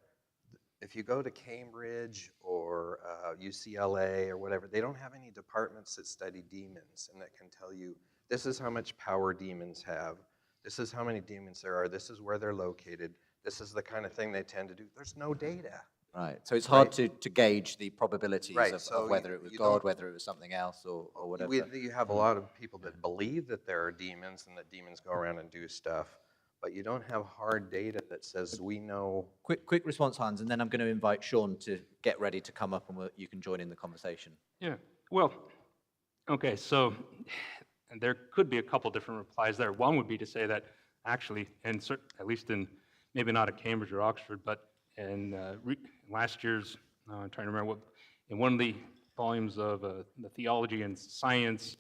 if you go to Cambridge or UCLA or whatever, they don't have any departments that study demons and that can tell you, this is how much power demons have, this is how many demons there are, this is where they're located, this is the kind of thing they tend to do. There's no data. Right. So it's hard to gauge the probabilities so of whether it was you God, don't- whether it was something else or whatever. You have a lot of people that believe that there are demons and that demons go around and do stuff, but you don't have hard data that says we know. Quick response, Hans, and then I'm going to invite Sean to get ready to come up and you can join in the conversation. Yeah. Well, okay, so and there could be a couple different replies there. One would be to say that actually, and at least in, maybe not at Cambridge or Oxford, but in last year's, I'm trying to remember what, in one of the volumes of the Theology and Science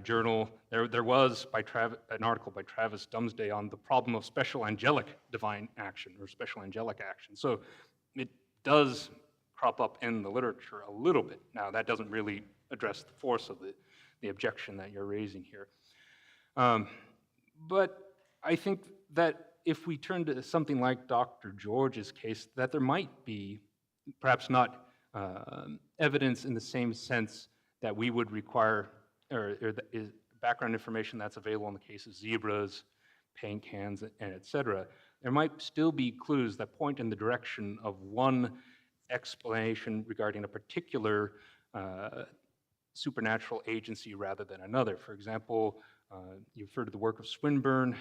journal, there was an article by Travis Dumsday on the problem of special angelic divine action or special angelic action. So it does crop up in the literature a little bit. Now, that doesn't really address the force of the objection that you're raising here. But I think that if we turn to something like Dr. George's case, that there might be, perhaps not evidence in the same sense that we would require, or is background information that's available in the case of zebras, paint cans, and et cetera. There might still be clues that point in the direction of one explanation regarding a particular supernatural agency rather than another. For example, you refer to the work of Swinburne.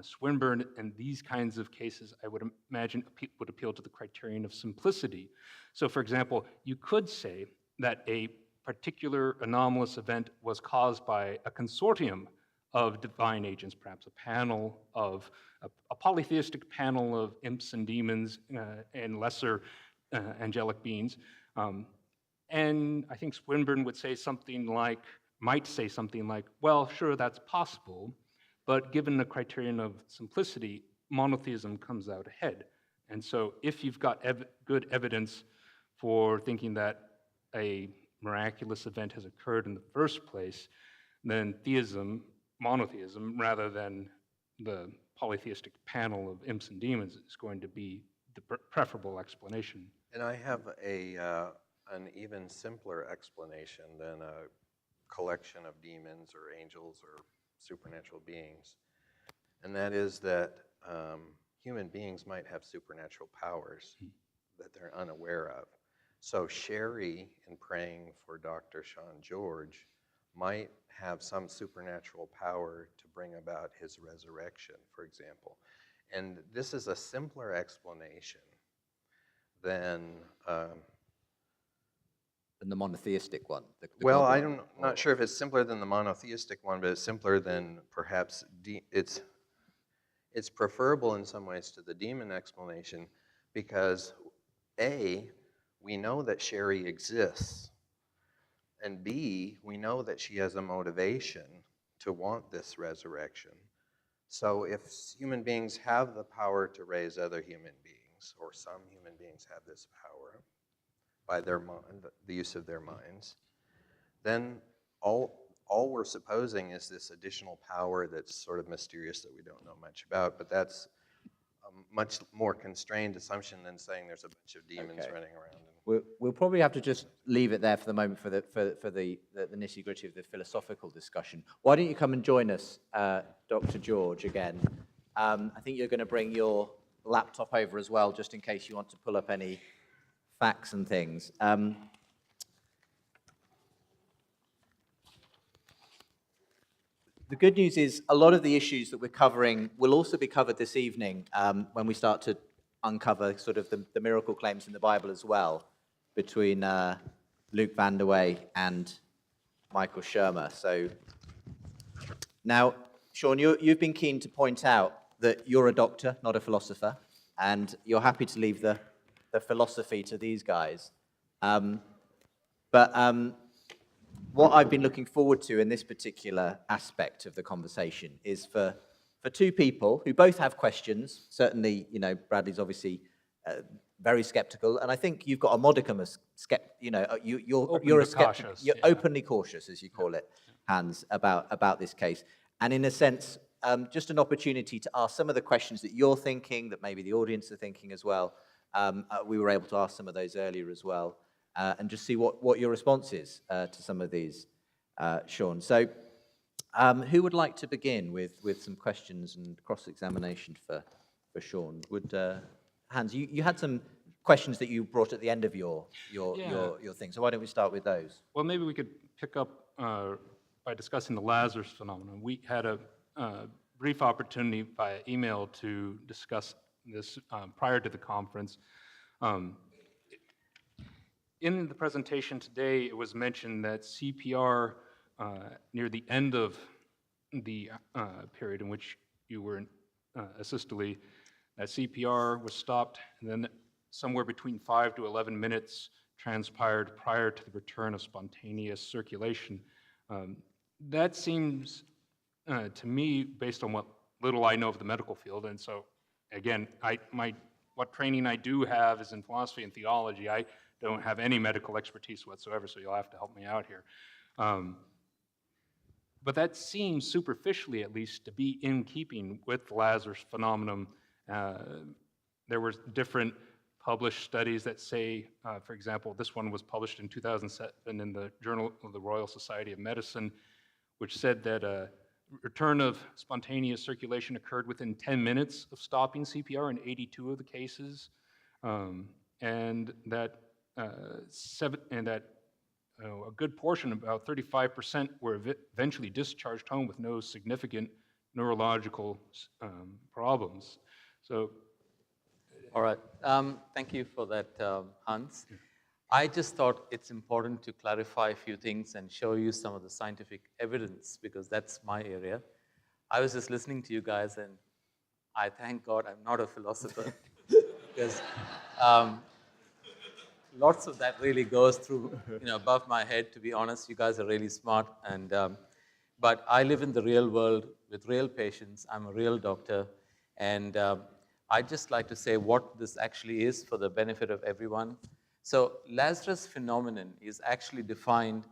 Swinburne, in these kinds of cases, I would imagine would appeal to the criterion of simplicity. So, for example, you could say that a particular anomalous event was caused by a consortium of divine agents, perhaps a polytheistic panel of imps and demons and lesser angelic beings. And I think Swinburne would might say something like, well, sure, that's possible, but given the criterion of simplicity, monotheism comes out ahead. And so if you've got good evidence for thinking that a miraculous event has occurred in the first place, then monotheism, rather than the polytheistic panel of imps and demons, is going to be the preferable explanation. And I have an even simpler explanation than a collection of demons or angels or supernatural beings, and that is that human beings might have supernatural powers that they're unaware of. So Sherry, in praying for Dr. Sean George, might have some supernatural power to bring about his resurrection, for example. And this is a simpler explanation than the monotheistic one. Well, I'm not sure if it's simpler than the monotheistic one, but it's simpler than perhaps it's preferable in some ways to the demon explanation because A, we know that Sherry exists, and B, we know that she has a motivation to want this resurrection. So if human beings have the power to raise other human beings, or some human beings have this power by their mind, the use of their minds, then all we're supposing is this additional power that's sort of mysterious that we don't know much about, but that's a much more constrained assumption than saying there's a bunch of demons running around. We'll probably have to just leave it there for the moment for the nitty-gritty of the philosophical discussion. Why don't you come and join us, Dr. George, again? I think you're going to bring your laptop over as well, just in case you want to pull up any facts and things. The good news is a lot of the issues that we're covering will also be covered this evening when we start to uncover sort of the miracle claims in the Bible as well, between Luke Vanderway and Michael Shermer. So now, Sean, you've been keen to point out that you're a doctor, not a philosopher, and you're happy to leave the philosophy to these guys. But what I've been looking forward to in this particular aspect of the conversation is for two people who both have questions. Certainly, Bradley's obviously very skeptical, and I think you've got a modicum of you're a skeptic. You're openly cautious, as you call it, Hans, about this case, and in a sense, just an opportunity to ask some of the questions that you're thinking, that maybe the audience are thinking as well. We were able to ask some of those earlier as well, and just see what your response is to some of these, Sean. So who would like to begin with some questions and cross-examination for Sean? Would Hans, you had some questions that you brought at the end of your thing, so why don't we start with those? Well, maybe we could pick up by discussing the Lazarus phenomenon. We had a brief opportunity via email to discuss this prior to the conference. In the presentation today, it was mentioned that CPR near the end of the period in which you were in asystole, that CPR was stopped, and then somewhere between 5 to 11 minutes transpired prior to the return of spontaneous circulation. That seems to me, based on what little I know of the medical field, and so again, what training I do have is in philosophy and theology. I don't have any medical expertise whatsoever, so you'll have to help me out here. But that seems, superficially at least, to be in keeping with the Lazarus phenomenon. There were different published studies that say, for example, this one was published in 2007 in the Journal of the Royal Society of Medicine, which said that return of spontaneous circulation occurred within 10 minutes of stopping CPR in 82 of the cases, and that a good portion, about 35%, were eventually discharged home with no significant neurological problems. So, all right. Thank you for that, Hans. I just thought it's important to clarify a few things and show you some of the scientific evidence, because that's my area. I was just listening to you guys, and I thank God I'm not a philosopher, because lots of that really goes through, above my head, to be honest. You guys are really smart, and but I live in the real world with real patients. I'm a real doctor, and I'd just like to say what this actually is for the benefit of everyone. So Lazarus phenomenon is actually defined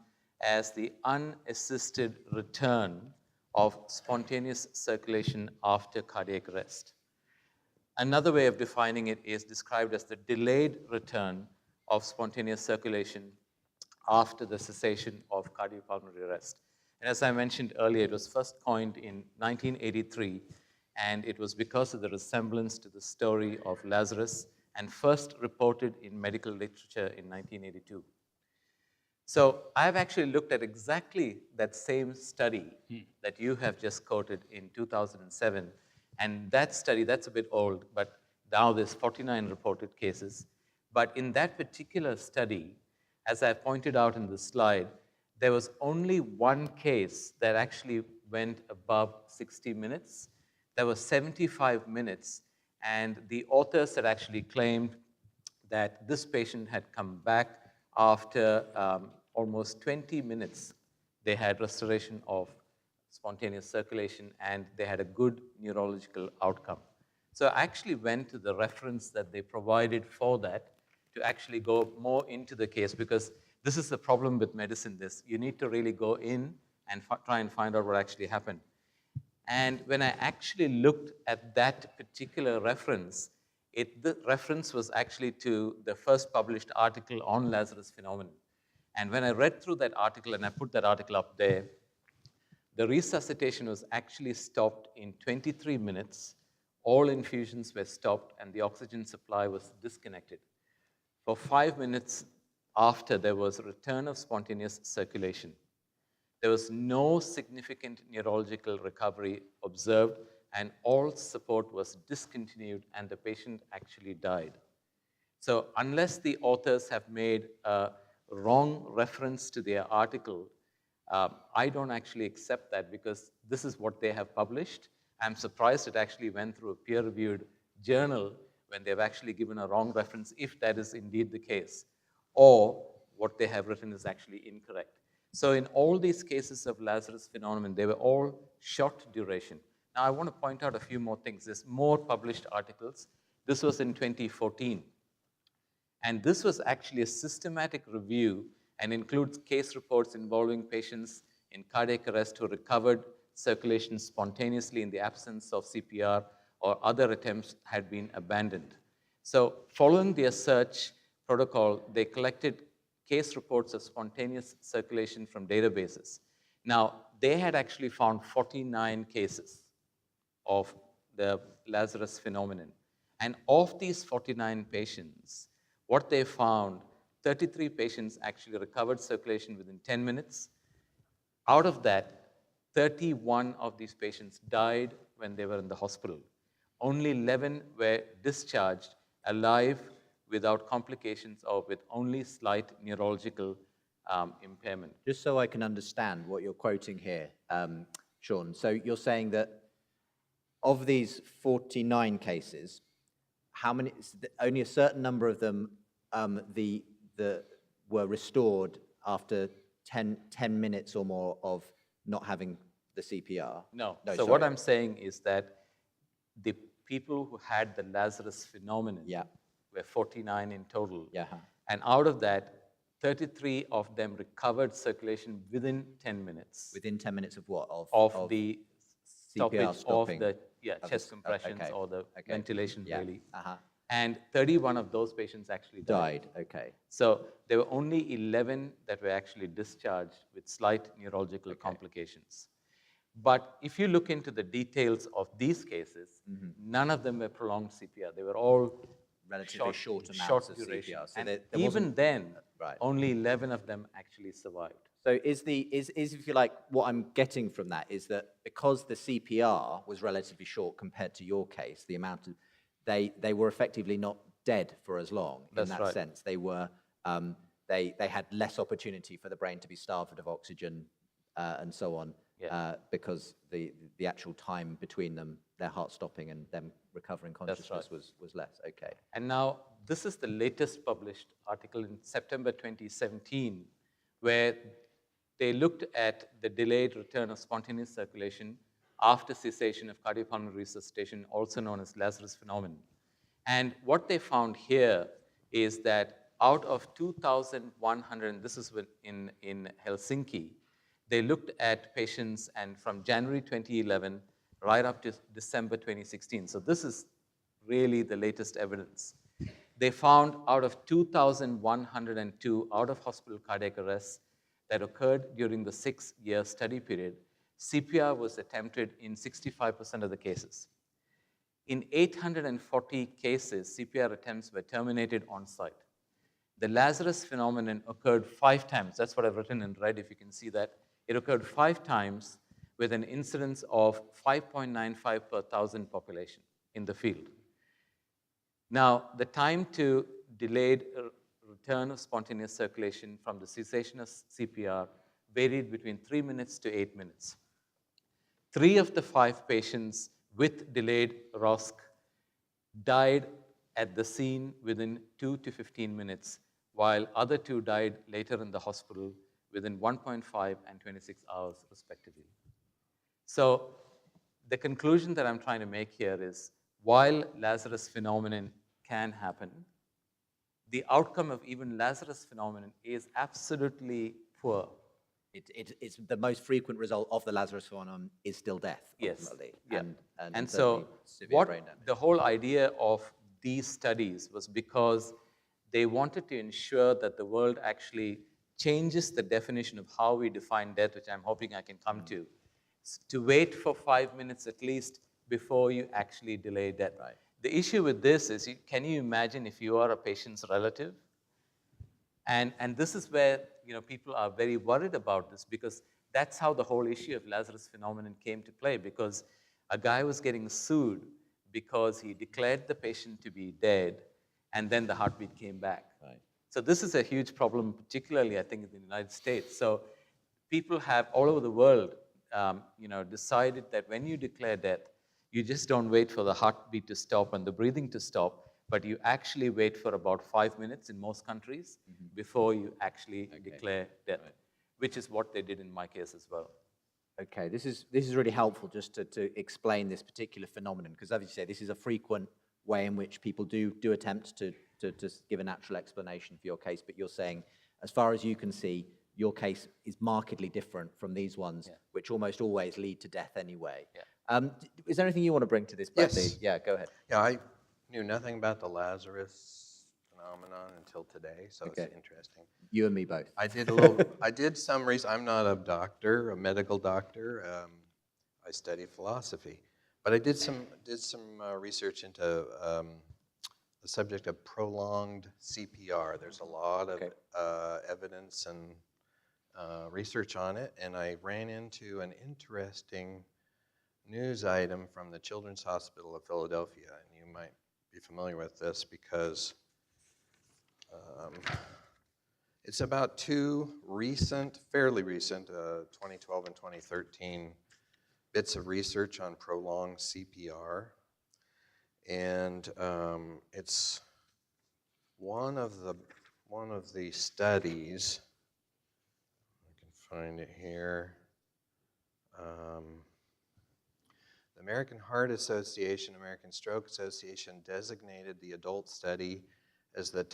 as the unassisted return of spontaneous circulation after cardiac arrest. Another way of defining it is described as the delayed return of spontaneous circulation after the cessation of cardiopulmonary arrest. And as I mentioned earlier, it was first coined in 1983, and it was because of the resemblance to the story of Lazarus, and first reported in medical literature in 1982. So I've actually looked at exactly that same study that you have just quoted in 2007, and that study, that's a bit old, but now there's 49 reported cases. But in that particular study, as I pointed out in the slide, there was only one case that actually went above 60 minutes. There was 75 minutes, and the authors had actually claimed that this patient had come back after almost 20 minutes. They had restoration of spontaneous circulation, and they had a good neurological outcome. So I actually went to the reference that they provided for that to actually go more into the case, because this is the problem with medicine. You need to really go in and try and find out what actually happened. And when I actually looked at that particular reference, the reference was actually to the first published article on Lazarus phenomenon. And when I read through that article, and I put that article up there, the resuscitation was actually stopped in 23 minutes. All infusions were stopped, and the oxygen supply was disconnected. For 5 minutes after, there was a return of spontaneous circulation. There was no significant neurological recovery observed, and all support was discontinued, and the patient actually died. So unless the authors have made a wrong reference to their article, I don't actually accept that, because this is what they have published. I'm surprised it actually went through a peer-reviewed journal when they've actually given a wrong reference, if that is indeed the case, or what they have written is actually incorrect. So in all these cases of Lazarus phenomenon, they were all short duration. Now I want to point out a few more things. There's more published articles. This was in 2014. And this was actually a systematic review and includes case reports involving patients in cardiac arrest who recovered circulation spontaneously in the absence of CPR, or other attempts had been abandoned. So following their search protocol, they collected case reports of spontaneous circulation from databases. Now, they had actually found 49 cases of the Lazarus phenomenon. And of these 49 patients, what they found, 33 patients actually recovered circulation within 10 minutes. Out of that, 31 of these patients died when they were in the hospital. Only 11 were discharged alive without complications or with only slight neurological impairment. Just so I can understand what you're quoting here, Sean. So you're saying that of these 49 cases, how many? Only a certain number of them were restored after 10 minutes or more of not having the CPR. No. No, So sorry. what I'm saying is that the people who had the Lazarus phenomenon Yeah. were 49 in total. Yeah. And out of that, 33 of them recovered circulation within 10 minutes Within 10 minutes of what? of the CPR stoppage of stopping the of chest the- compressions okay, or the okay. ventilation, Yeah. really. Uh-huh. And 31 of those patients actually died. Okay. So there were only 11 that were actually discharged with slight neurological complications. But if you look into the details of these cases, none of them were prolonged CPR. They were all Relatively short amounts of duration. CPR. So And there even wasn't- then, Right. only 11 of them actually survived. So is if you like, what I'm getting from that is that because the CPR was relatively short compared to your case, the amount of they were effectively not dead for as long in That's that right. sense. They were they had less opportunity for the brain to be starved of oxygen and so on because the actual time between them, their heart stopping and them recovering consciousness was less. Okay. And now, this is the latest published article in September 2017, where they looked at the delayed return of spontaneous circulation after cessation of cardiopulmonary resuscitation, also known as Lazarus phenomenon. And what they found here is that out of 2,100, and this is in Helsinki, they looked at patients and from January 2011 right up to December 2016. So this is really the latest evidence. They found out of 2,102 out-of-hospital cardiac arrests that occurred during the 6-year study period, CPR was attempted in 65% of the cases. In 840 cases, CPR attempts were terminated on site. The Lazarus phenomenon occurred 5 times. That's what I've written in red, if you can see that. It occurred 5 times with an incidence of 5.95 per 1,000 population in the field. Now, the time to delayed return of spontaneous circulation from the cessation of CPR varied between 3 minutes to 8 minutes. 3 of the 5 patients with delayed ROSC died at the scene within 2 to 15 minutes, while other 2 died later in the hospital within 1.5 and 26 hours, respectively. So the conclusion that I'm trying to make here is, while Lazarus phenomenon can happen, the outcome of even Lazarus phenomenon is absolutely poor. It's the most frequent result of the Lazarus phenomenon is still death, Yes. ultimately. Yeah. And so certainly severe what brain damage. the whole idea of these studies was because they wanted to ensure that the world actually changes the definition of how we define death, which I'm hoping I can come to wait for 5 minutes at least before you actually delay death. Right. The issue with this is, can you imagine if you are a patient's relative? And this is where people are very worried about this, because that's how the whole issue of Lazarus phenomenon came to play, because a guy was getting sued because he declared the patient to be dead, and then the heartbeat came back. Right. So this is a huge problem, particularly, I think, in the United States. So people have all over the world decided that when you declare death, you just don't wait for the heartbeat to stop and the breathing to stop, but you actually wait for about 5 minutes in most countries before you actually declare death, which is what they did in my case as well. Okay, this is really helpful just to explain this particular phenomenon, because as you say, this is a frequent way in which people do attempt to give a natural explanation for your case, but you're saying, as far as you can see, your case is markedly different from these ones, which almost always lead to death anyway. Is there anything you want to bring to this, Bradley? Yes. Yeah, go ahead. Yeah, I knew nothing about the Lazarus phenomenon until today, so it's interesting. You and me both. I did some research. I'm not a doctor, a medical doctor. I study philosophy, but I did some research into the subject of prolonged CPR. There's a lot of evidence and research on it, and I ran into an interesting news item from the Children's Hospital of Philadelphia, and you might be familiar with this because it's about 2 fairly recent, 2012 and 2013 bits of research on prolonged CPR, and it's one of the studies. I can find it here. The American Heart Association, American Stroke Association designated the adult study as the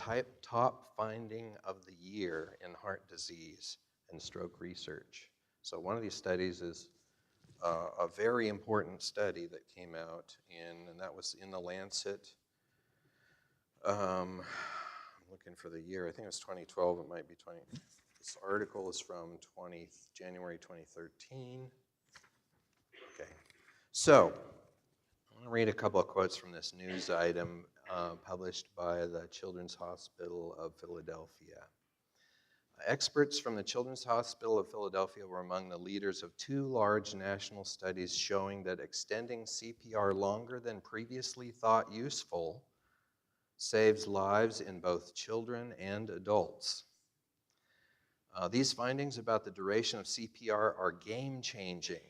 top finding of the year in heart disease and stroke research. So one of these studies is a very important study that came out and that was in the Lancet. I'm looking for the year. I think it was 2012. It might be 20. This article is from January 2013. Okay. So I'm going to read a couple of quotes from this news item published by the Children's Hospital of Philadelphia. Experts from the Children's Hospital of Philadelphia were among the leaders of 2 large national studies showing that extending CPR longer than previously thought useful saves lives in both children and adults. These findings about the duration of CPR are game-changing,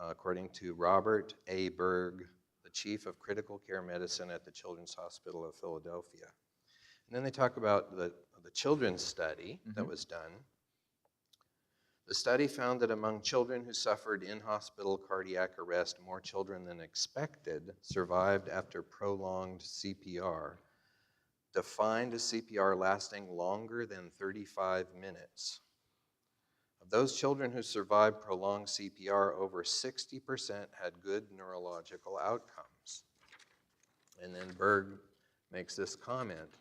according to Robert A. Berg, the chief of critical care medicine at the Children's Hospital of Philadelphia. And then they talk about the children's study that was done. The study found that among children who suffered in-hospital cardiac arrest, more children than expected survived after prolonged CPR, defined as CPR lasting longer than 35 minutes. Of those children who survived prolonged CPR, over 60% had good neurological outcomes. And then Berg makes this comment.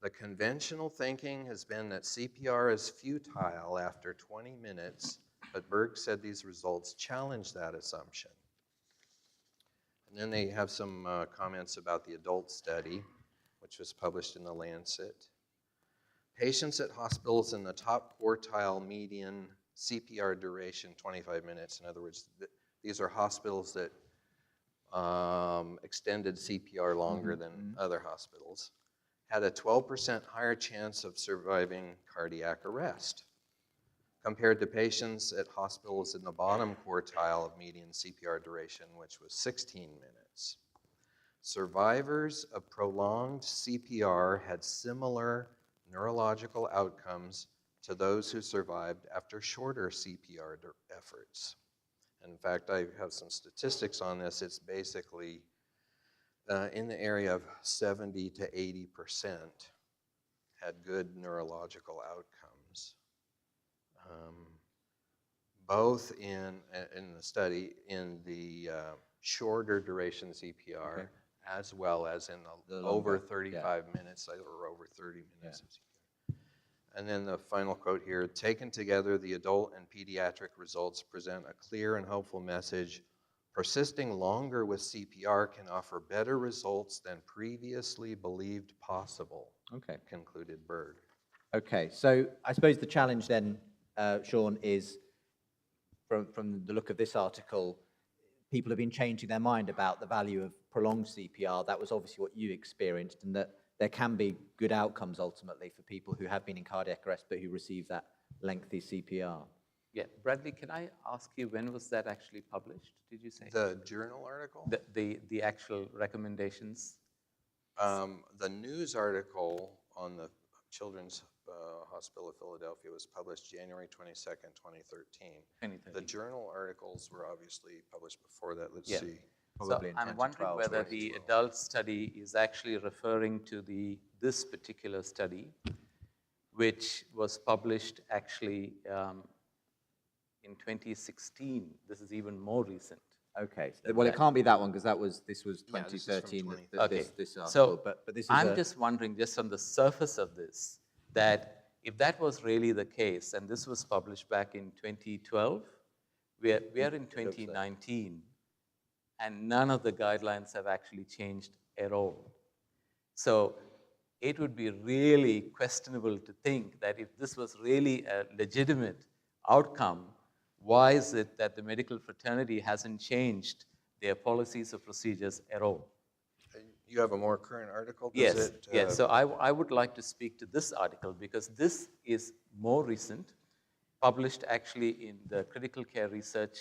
The conventional thinking has been that CPR is futile after 20 minutes, but Berg said these results challenge that assumption. And then they have some comments about the adult study, which was published in the Lancet. Patients at hospitals in the top quartile median CPR duration, 25 minutes. In other words, these are hospitals that extended CPR longer than other hospitals, had a 12% higher chance of surviving cardiac arrest compared to patients at hospitals in the bottom quartile of median CPR duration, which was 16 minutes. Survivors of prolonged CPR had similar neurological outcomes to those who survived after shorter CPR efforts. In fact, I have some statistics on this. It's basically in the area of 70 to 80% had good neurological outcomes. Both in the study, in the shorter duration CPR, as well as in the over 35 minutes or over 30 minutes of CPR. And then the final quote here, taken together, the adult and pediatric results present a clear and hopeful message. Persisting longer with CPR can offer better results than previously believed possible, concluded Berg. Okay, so I suppose the challenge then, Sean, is from the look of this article, people have been changing their mind about the value of prolonged CPR. That was obviously what you experienced, and that there can be good outcomes ultimately for people who have been in cardiac arrest but who receive that lengthy CPR. Yeah, Bradley, can I ask you, when was that actually published, did you say? The journal article? The actual recommendations? The news article on the Children's Hospital of Philadelphia was published January 22nd, 2013. The journal articles were obviously published before that. Let's see. Probably so I'm wondering whether the adult study is actually referring to this particular study, which was published actually in 2016. This is even more recent. Okay. Well, it can't be that one because this was 2013. This article. So but this is I'm just wondering, just on the surface of this, that if that was really the case, and this was published back in 2012, we are in 2019, and none of the guidelines have actually changed at all. So it would be really questionable to think that if this was really a legitimate outcome, why is it that the medical fraternity hasn't changed their policies or procedures at all? You have a more current article? Yes, yes. So I would like to speak to this article because this is more recent, published actually in the Critical Care Research,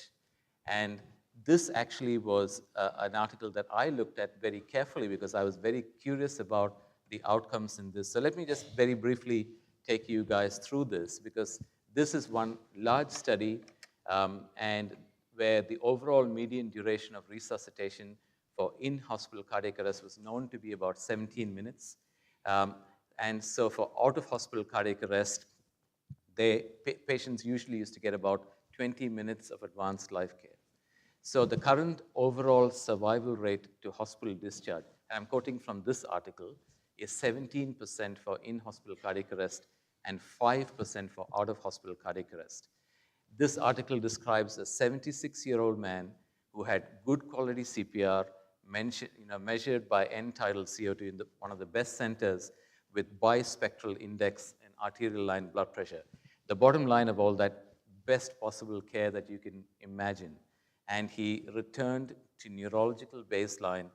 And this actually was an article that I looked at very carefully because I was very curious about the outcomes in this. So let me just very briefly take you guys through this, because this is one large study and where the overall median duration of resuscitation for in-hospital cardiac arrest was known to be about 17 minutes. And so for out-of-hospital cardiac arrest, patients usually used to get about 20 minutes of advanced life care. So the current overall survival rate to hospital discharge, and I'm quoting from this article, is 17% for in-hospital cardiac arrest and 5% for out-of-hospital cardiac arrest. This article describes a 76-year-old man who had good quality CPR, measured by end-tidal CO2 in one of the best centers with bispectral index and arterial line blood pressure. The bottom line of all that, best possible care that you can imagine. And he returned to neurological baseline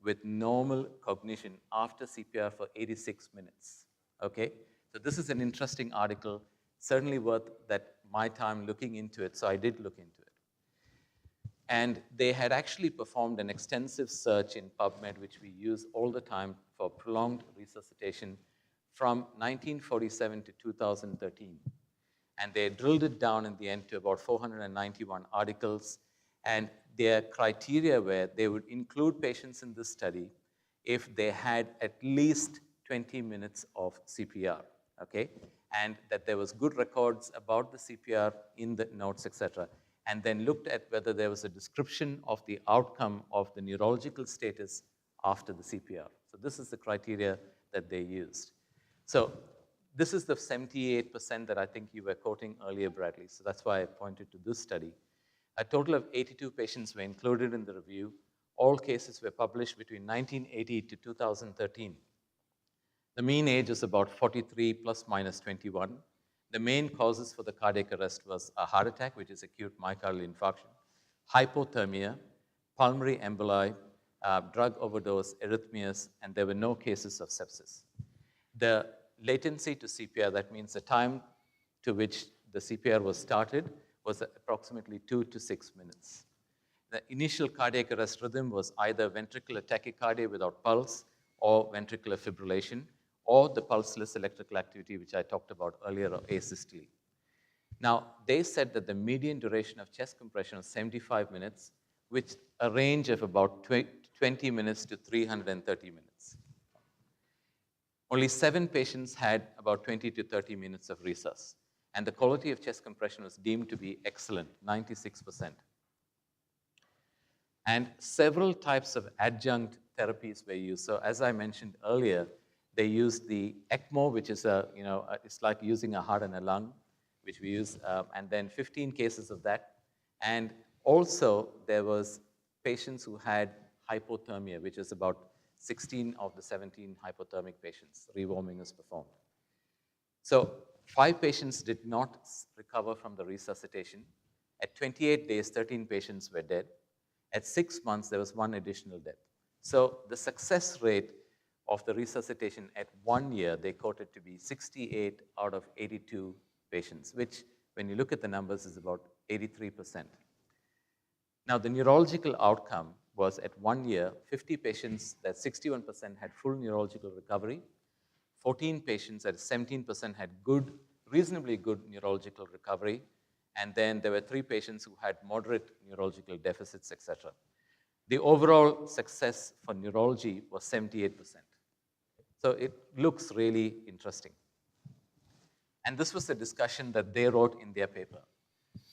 with normal cognition after CPR for 86 minutes, okay? So this is an interesting article, certainly worth my time looking into it, so I did look into it. And they had actually performed an extensive search in PubMed, which we use all the time for prolonged resuscitation from 1947 to 2013. And they drilled it down in the end to about 491 articles. And their criteria were they would include patients in this study if they had at least 20 minutes of CPR, okay? And that there was good records about the CPR in the notes, etc. And then looked at whether there was a description of the outcome of the neurological status after the CPR. So this is the criteria that they used. So this is the 78% that I think you were quoting earlier, Bradley. So that's why I pointed to this study. A total of 82 patients were included in the review. All cases were published between 1980 to 2013. The mean age is about 43 plus minus 21. The main causes for the cardiac arrest was a heart attack, which is acute myocardial infarction, hypothermia, pulmonary emboli, drug overdose, arrhythmias, and there were no cases of sepsis. The latency to CPR, that means the time to which the CPR was started, was approximately 2 to 6 minutes. The initial cardiac arrest rhythm was either ventricular tachycardia without pulse or ventricular fibrillation, or the pulseless electrical activity, which I talked about earlier, or asystole. Now, they said that the median duration of chest compression was 75 minutes, with a range of about 20 minutes to 330 minutes. Only 7 patients had about 20 to 30 minutes of resus, and the quality of chest compression was deemed to be excellent, 96%. And several types of adjunct therapies were used. So as I mentioned earlier, they used the ECMO, which is it's like using a heart and a lung, which we use, and then 15 cases of that. And also there was patients who had hypothermia, which is about 16 of the 17 hypothermic patients. Rewarming is performed. So 5 patients did not recover from the resuscitation. At 28 days, 13 patients were dead. At 6 months, there was 1 additional death. So the success rate of the resuscitation at 1 year, they quoted to be 68 out of 82 patients, which, when you look at the numbers, is about 83%. Now, the neurological outcome was at 1 year, 50 patients, that 61% had full neurological recovery. 14 patients, that 17%, had reasonably good neurological recovery. And then there were 3 patients who had moderate neurological deficits, etc. The overall success for neurology was 78%. So it looks really interesting. And this was the discussion that they wrote in their paper.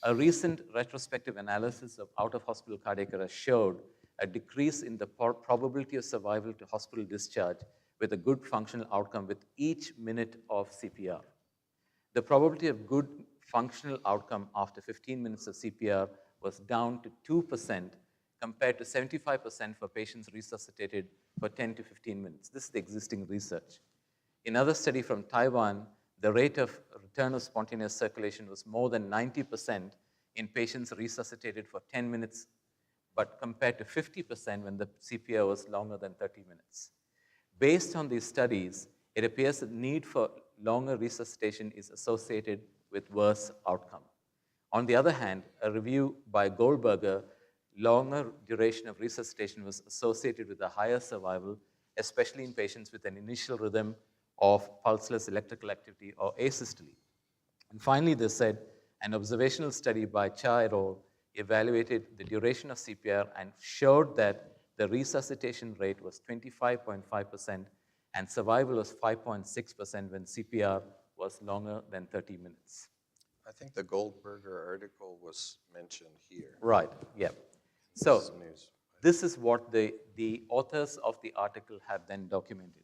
A recent retrospective analysis of out-of-hospital cardiac arrest showed a decrease in the probability of survival to hospital discharge with a good functional outcome with each minute of CPR. The probability of good functional outcome after 15 minutes of CPR was down to 2% compared to 75% for patients resuscitated for 10 to 15 minutes. This is the existing research. In another study from Taiwan, the rate of return of spontaneous circulation was more than 90% in patients resuscitated for 10 minutes, but compared to 50% when the CPR was longer than 30 minutes. Based on these studies, it appears that the need for longer resuscitation is associated with worse outcome. On the other hand, a review by Goldberger, longer duration of resuscitation was associated with a higher survival, especially in patients with an initial rhythm of pulseless electrical activity or asystole. And finally, they said an observational study by Cha et al. Evaluated the duration of CPR and showed that the resuscitation rate was 25.5% and survival was 5.6% when CPR was longer than 30 minutes. I think the Goldberger article was mentioned here. Right, yeah. So Some news. this is what the authors of the article have then documented.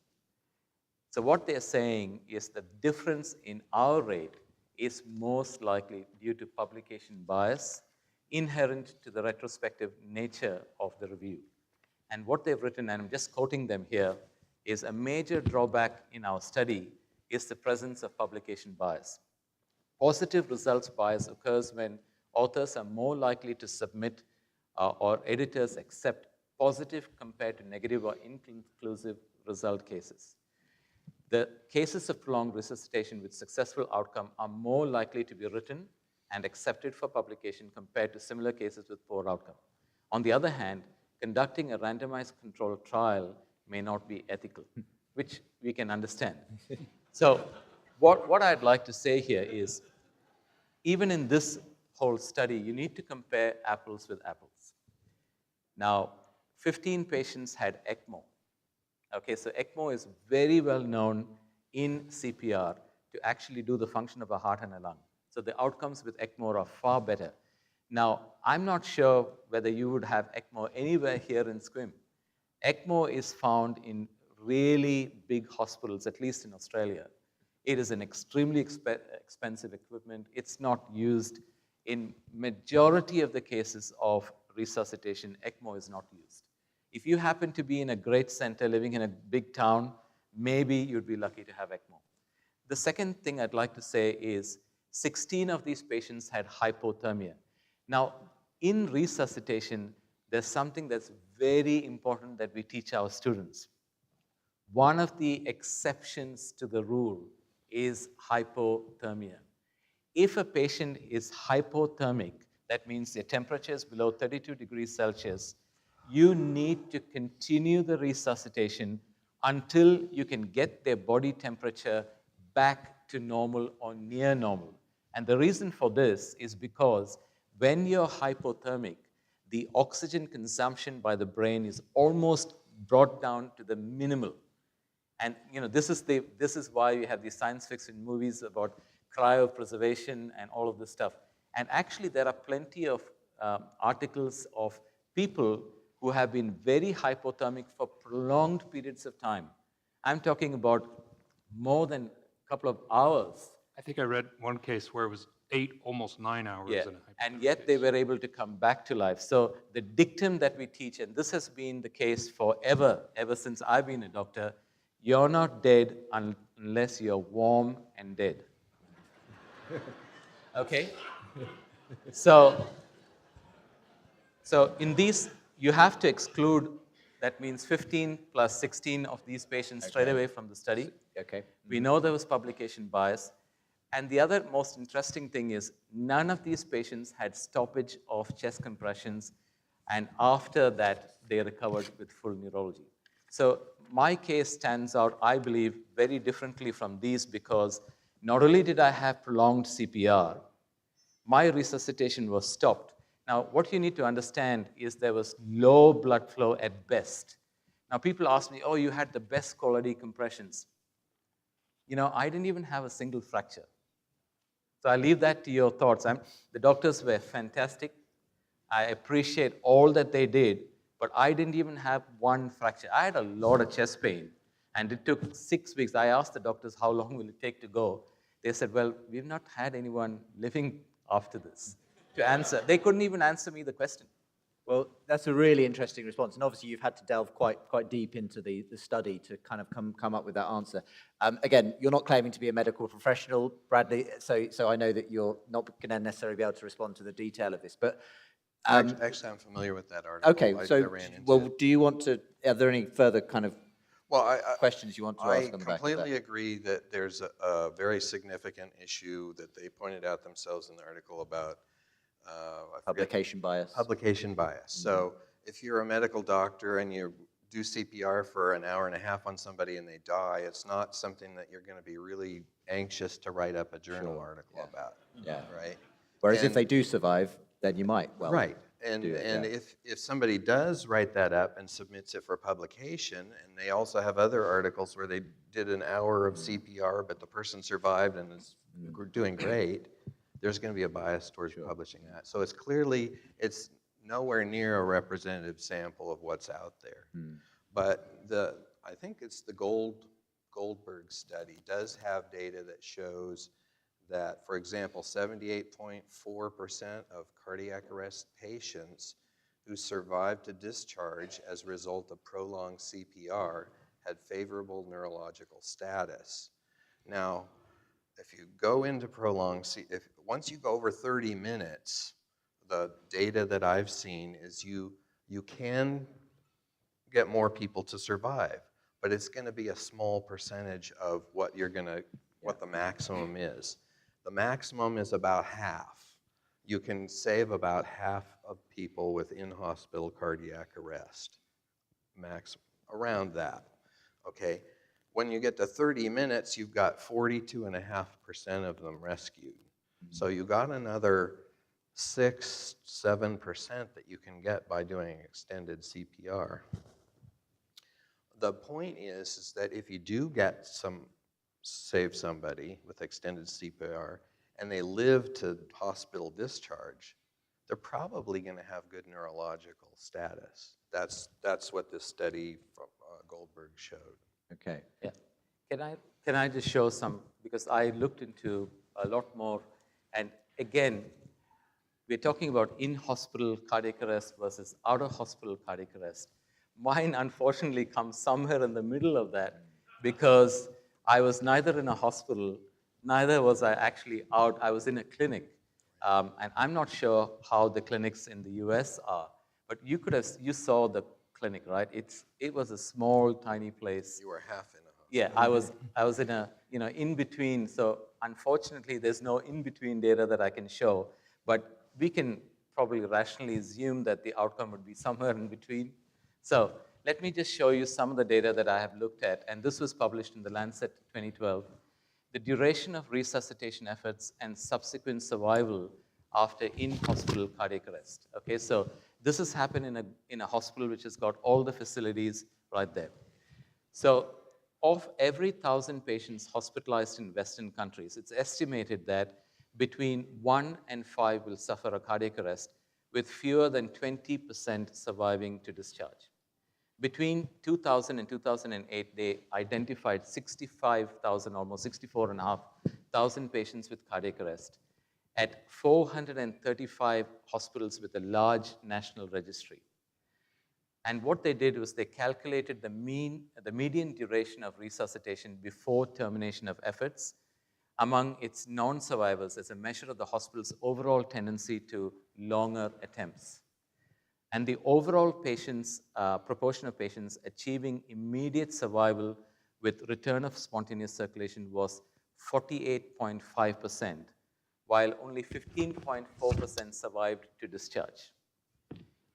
So what they're saying is the difference in our rate is most likely due to publication bias inherent to the retrospective nature of the review. And what they've written, and I'm just quoting them here, is a major drawback in our study is the presence of publication bias. Positive results bias occurs when authors are more likely to submit or editors accept positive compared to negative or inconclusive result cases. The cases of prolonged resuscitation with successful outcome are more likely to be written and accepted for publication compared to similar cases with poor outcome. On the other hand, conducting a randomized controlled trial may not be ethical, which we can understand. So what I'd like to say here is, even in this whole study, you need to compare apples with apples. Now, 15 patients had ECMO. Okay, so ECMO is very well known in CPR to actually do the function of a heart and a lung. So the outcomes with ECMO are far better. Now, I'm not sure whether you would have ECMO anywhere here in Squim. ECMO is found in really big hospitals, at least in Australia. It is an extremely expensive equipment. It's not used in majority of the cases of resuscitation. ECMO is not used. If you happen to be in a great center, living in a big town, maybe you'd be lucky to have ECMO. The second thing I'd like to say is 16 of these patients had hypothermia. Now, in resuscitation, there's something that's very important that we teach our students. One of the exceptions to the rule is hypothermia. If a patient is hypothermic, that means their temperature is below 32 degrees Celsius, you need to continue the resuscitation until you can get their body temperature back to normal or near normal. And the reason for this is because when you're hypothermic, the oxygen consumption by the brain is almost brought down to the minimal. And this is why you have these science fiction movies about cryopreservation and all of this stuff. And actually, there are plenty of articles of people who have been very hypothermic for prolonged periods of time. I'm talking about more than a couple of hours. I think I read one case where it was 8, almost 9 hours. Yeah, in a and yet they were able to come back to life. So the dictum that we teach, and this has been the case forever, ever since I've been a doctor, you're not dead unless you're warm and dead. Okay? So in these, you have to exclude, that means 15 plus 16 of these patients straight away from the study. Okay. We know there was publication bias. And the other most interesting thing is none of these patients had stoppage of chest compressions, and after that, they recovered with full neurology. So my case stands out, I believe, very differently from these because not only did I have prolonged CPR, my resuscitation was stopped. Now, what you need to understand is there was low blood flow at best. Now, people ask me, oh, you had the best quality compressions. I didn't even have a single fracture. So I leave that to your thoughts. The doctors were fantastic. I appreciate all that they did, but I didn't even have one fracture. I had a lot of chest pain, and it took 6 weeks. I asked the doctors, how long will it take to go? They said, well, we've not had anyone living after this to answer. They couldn't even answer me the question. Well, that's a really interesting response, and obviously you've had to delve quite deep into the study to kind of come up with that answer. Again, you're not claiming to be a medical professional, Bradley, so I know that you're not going to necessarily be able to respond to the detail of this. But Actually, I'm familiar with that article. okay, I so ran into well, it. do you want to? Are there any further kind of questions you want to ask on the back of that? I completely agree that there's a very significant issue that they pointed out themselves in the article about I forget. Publication bias. Publication bias. So if you're a medical doctor and you do CPR for an hour and a half on somebody and they die, it's not something that you're going to be really anxious to write up a journal article about. Yeah. Right? Whereas if And- they do survive, then you might well. Right. And, do it, and yeah. if somebody does write that up and submits it for publication, and they also have other articles where they did an hour of CPR, but the person survived and is doing great, there's going to be a bias towards publishing that. So it's nowhere near a representative sample of what's out there. But I think it's the Goldberg study does have data that shows that, for example, 78.4% of cardiac arrest patients who survived to discharge as a result of prolonged CPR had favorable neurological status. Now, if you go into once you go over 30 minutes, the data that I've seen is you can get more people to survive, but it's going to be a small percentage of what what the maximum is. The maximum is about half. You can save about half of people with in-hospital cardiac arrest, around that, okay? When you get to 30 minutes, you've got 42.5% of them rescued. So you got another 6-7% that you can get by doing extended CPR. The point is that if you do save somebody with extended CPR and they live to hospital discharge, they're probably going to have good neurological status. That's what this study from Goldberg showed. Okay. Yeah. Can I just show some, because I looked into a lot more, and again, we're talking about in-hospital cardiac arrest versus out-of-hospital cardiac arrest. Mine, unfortunately, comes somewhere in the middle of that, because I was neither in a hospital, neither was I actually out. I was in a clinic. And I'm not sure how the clinics in the US are, but you saw the clinic, right? It was a small, tiny place. You were half in a hospital. Yeah, I was in a, in between. So unfortunately, there's no in-between data that I can show, but we can probably rationally assume that the outcome would be somewhere in between. So let me just show you some of the data that I have looked at, and this was published in the Lancet 2012. The duration of resuscitation efforts and subsequent survival after in-hospital cardiac arrest. Okay, so this has happened in a hospital which has got all the facilities right there. So of every 1,000 patients hospitalized in Western countries, it's estimated that between 1 and 5 will suffer a cardiac arrest, with fewer than 20% surviving to discharge. Between 2000 and 2008, they identified 65,000, almost 64,500 patients with cardiac arrest at 435 hospitals with a large national registry. And what they did was they calculated the median duration of resuscitation before termination of efforts among its non-survivors as a measure of the hospital's overall tendency to longer attempts. And the overall proportion of patients achieving immediate survival with return of spontaneous circulation was 48.5%, while only 15.4% survived to discharge.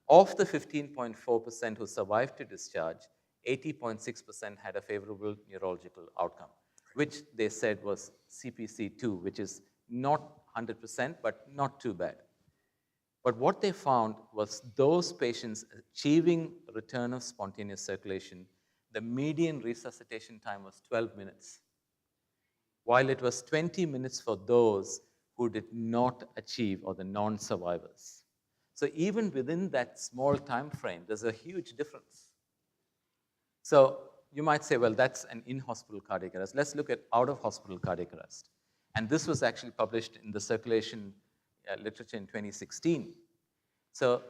Of the 15.4% who survived to discharge, 80.6% had a favorable neurological outcome, which they said was CPC2, which is not 100%, but not too bad. But what they found was those patients achieving return of spontaneous circulation, the median resuscitation time was 12 minutes, while it was 20 minutes for those who did not achieve, or the non-survivors. So even within that small time frame, there's a huge difference. So you might say, well, that's an in-hospital cardiac arrest. Let's look at out-of-hospital cardiac arrest. And this was actually published in the Circulation literature in 2016. So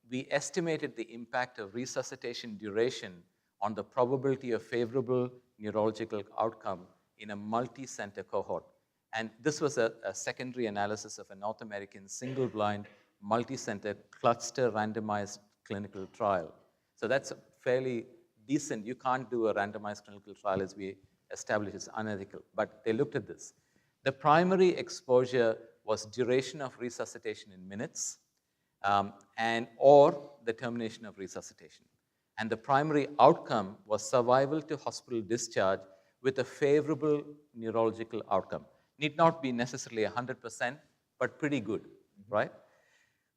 we estimated the impact of resuscitation duration on the probability of favorable neurological outcome in a multi-center cohort. And this was a secondary analysis of a North American single-blind, multi-center, cluster randomized clinical trial. So that's fairly decent. You can't do a randomized clinical trial, as we established, it's unethical. But they looked at this. The primary exposure was duration of resuscitation in minutes, or the termination of resuscitation. And the primary outcome was survival to hospital discharge with a favorable neurological outcome. Need not be necessarily 100%, but pretty good, right?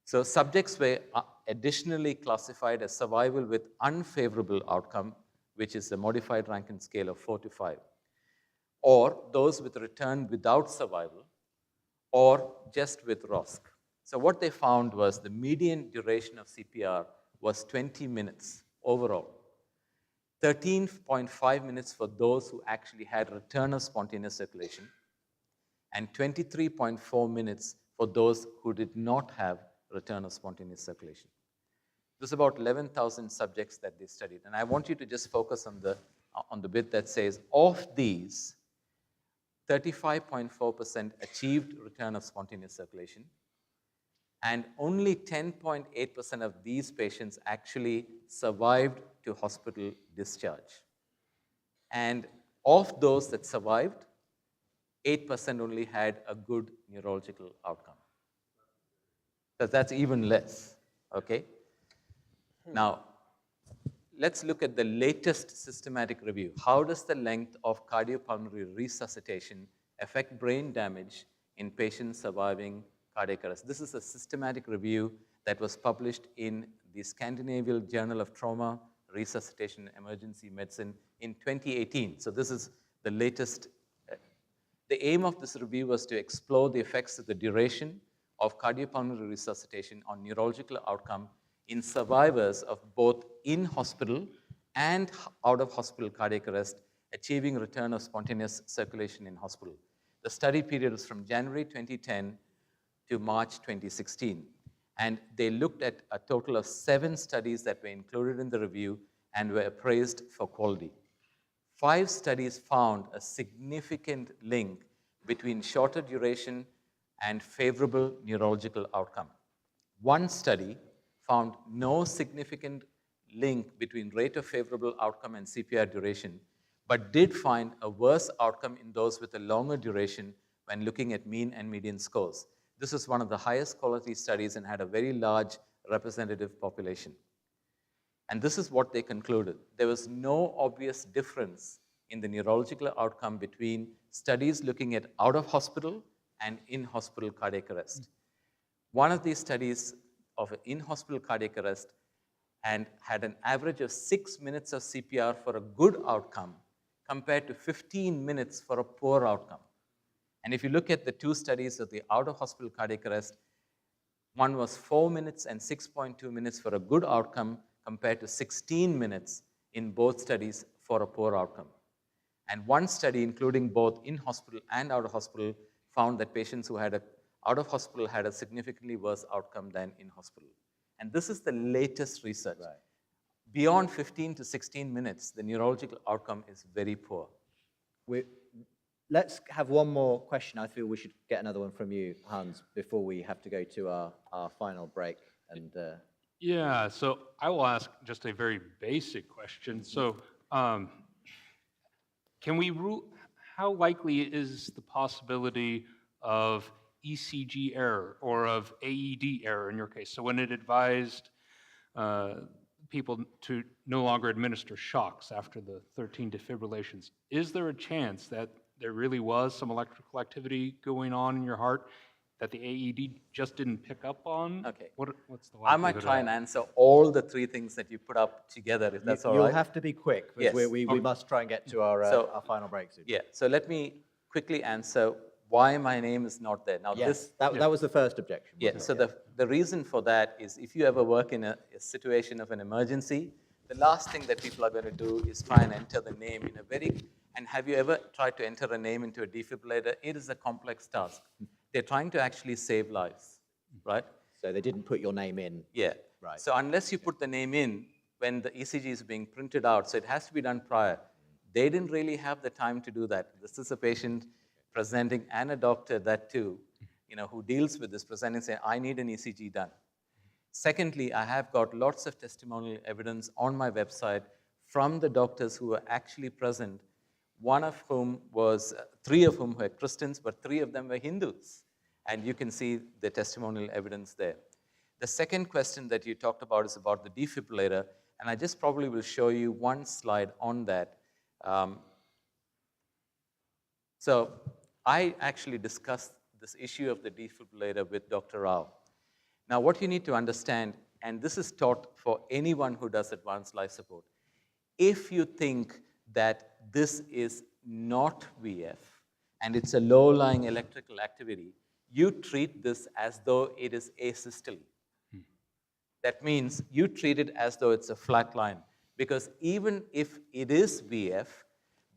So subjects were additionally classified as survival with unfavorable outcome, which is the modified Rankin scale of 4 to 5, or those with return without survival, or just with ROSC. So what they found was the median duration of CPR was 20 minutes overall. 13.5 minutes for those who actually had return of spontaneous circulation, and 23.4 minutes for those who did not have return of spontaneous circulation. There's about 11,000 subjects that they studied. And I want you to just focus on the bit that says, of these, 35.4% achieved return of spontaneous circulation, and only 10.8% of these patients actually survived to hospital discharge. And of those that survived, 8% only had a good neurological outcome. Because that's even less, okay? Now, let's look at the latest systematic review. How does the length of cardiopulmonary resuscitation affect brain damage in patients surviving cardiac arrest? This is a systematic review that was published in the Scandinavian Journal of Trauma, Resuscitation, and Emergency Medicine in 2018. So this is the latest. The aim of this review was to explore the effects of the duration of cardiopulmonary resuscitation on neurological outcome in survivors of both in-hospital and out-of-hospital cardiac arrest achieving return of spontaneous circulation in hospital. The study period was from January 2010 to March 2016. And they looked at a total of 7 studies that were included in the review and were appraised for quality. 5 studies found a significant link between shorter duration and favorable neurological outcome. 1 study found no significant link between rate of favorable outcome and CPR duration, but did find a worse outcome in those with a longer duration when looking at mean and median scores. This is one of the highest quality studies and had a very large representative population. And this is what they concluded. There was no obvious difference in the neurological outcome between studies looking at out-of-hospital and in-hospital cardiac arrest. One of these studies of in-hospital cardiac arrest and had an average of 6 minutes of CPR for a good outcome compared to 15 minutes for a poor outcome. And if you look at the 2 studies of the out-of-hospital cardiac arrest, one was 4 minutes and 6.2 minutes for a good outcome compared to 16 minutes in both studies for a poor outcome. And one study, including both in-hospital and out-of-hospital, found that patients who had out-of-hospital had a significantly worse outcome than in-hospital. And this is the latest research. Right. Beyond 15 to 16 minutes, the neurological outcome is very poor. Let's have one more question. I feel we should get another one from you, Hans, before we have to go to our final break. And yeah, so I will ask just a very basic question. So can we rule, how likely is the possibility of ECG error or of AED error in your case? So when it advised people to no longer administer shocks after the 13 defibrillations, is there a chance that there really was some electrical activity going on in your heart that the AED just didn't pick up on? Okay. What's the likelihood? I might try and answer all the 3 things that you put up together, if that's all right. You'll have to be quick, because Yes. we must try and get to our final break soon. Yeah, so let me quickly answer why my name is not there. Now, Yes, that was the first objection. Yeah, so the reason for that is if you ever work in a situation of an emergency, the last thing that people are going to do is try and enter the name in a and have you ever tried to enter a name into a defibrillator? It is a complex task. They're trying to actually save lives, right? So they didn't put your name in. Yeah. Right. So unless you put the name in when the ECG is being printed out, so it has to be done prior. They didn't really have the time to do that. This is a patient presenting and a doctor that too, who deals with this, presenting saying, I need an ECG done. Secondly, I have got lots of testimonial evidence on my website from the doctors who were actually present, 3 of whom were Christians, but 3 of them were Hindus. And you can see the testimonial evidence there. The second question that you talked about is about the defibrillator, and I just probably will show you one slide on that. So I actually discussed this issue of the defibrillator with Dr. Rao. Now, what you need to understand, and this is taught for anyone who does advanced life support, if you think that this is not VF and it's a low-lying electrical activity, you treat this as though it is asystole. That means you treat it as though it's a flat line, because even if it is VF,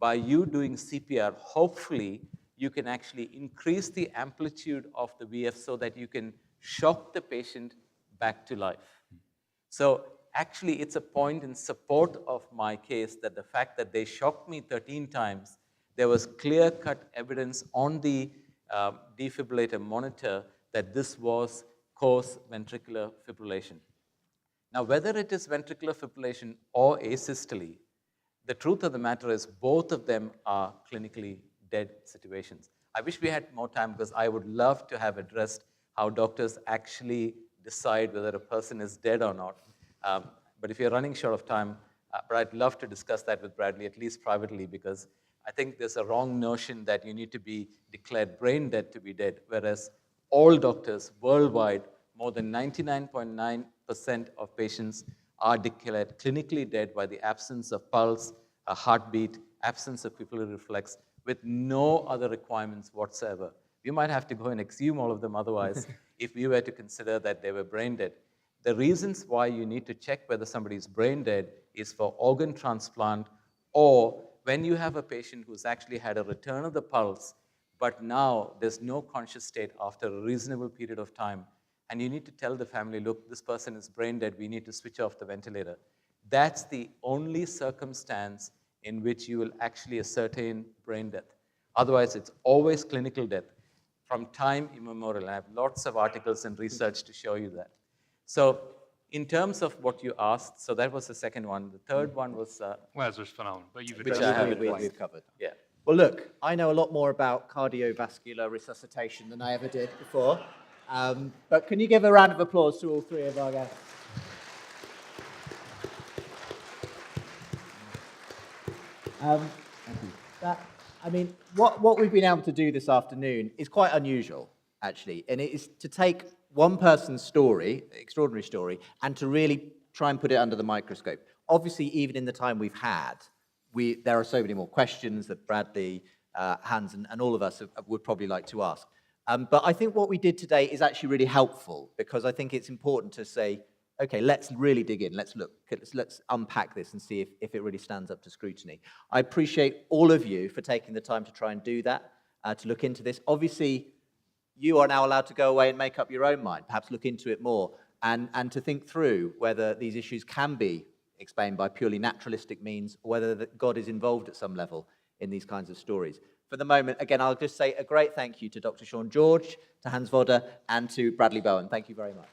by you doing CPR, hopefully you can actually increase the amplitude of the VF so that you can shock the patient back to life. So actually, it's a point in support of my case that the fact that they shocked me 13 times, there was clear-cut evidence on the defibrillator monitor that this was cause ventricular fibrillation. Now, whether it is ventricular fibrillation or asystole, the truth of the matter is both of them are clinically dead situations. I wish we had more time because I would love to have addressed how doctors actually decide whether a person is dead or not. But if you're running short of time, but I'd love to discuss that with Bradley, at least privately, because I think there's a wrong notion that you need to be declared brain dead to be dead, whereas all doctors worldwide, more than 99.9% of patients are declared clinically dead by the absence of pulse, a heartbeat, absence of pupillary reflex, with no other requirements whatsoever. We might have to go and exhume all of them otherwise if we were to consider that they were brain dead. The reasons why you need to check whether somebody is brain dead is for organ transplant, or when you have a patient who's actually had a return of the pulse, but now there's no conscious state after a reasonable period of time, and you need to tell the family, look, this person is brain dead, we need to switch off the ventilator. That's the only circumstance in which you will actually ascertain brain death. Otherwise, it's always clinical death from time immemorial. I have lots of articles and research to show you that. So in terms of what you asked, so that was the second one. The third one was... Lazarus phenomenon, but you've Which addressed I have it it twice. we've covered. Yeah. Well, look, I know a lot more about cardiovascular resuscitation than I ever did before. But can you give a round of applause to all three of our guests? What we've been able to do this afternoon is quite unusual, actually, and it is to take one person's story, extraordinary story, and to really try and put it under the microscope. Obviously, even in the time we've had, there are so many more questions that Bradley, Hans, and all of us would probably like to ask. But I think what we did today is actually really helpful, because I think it's important to say, okay, let's really dig in. Let's look. Let's unpack this and see if it really stands up to scrutiny. I appreciate all of you for taking the time to try and do that, to look into this. Obviously, you are now allowed to go away and make up your own mind, perhaps look into it more, and to think through whether these issues can be explained by purely naturalistic means, or whether God is involved at some level in these kinds of stories. For the moment, again, I'll just say a great thank you to Dr. Sean George, to Hans Vodder, and to Bradley Bowen. Thank you very much.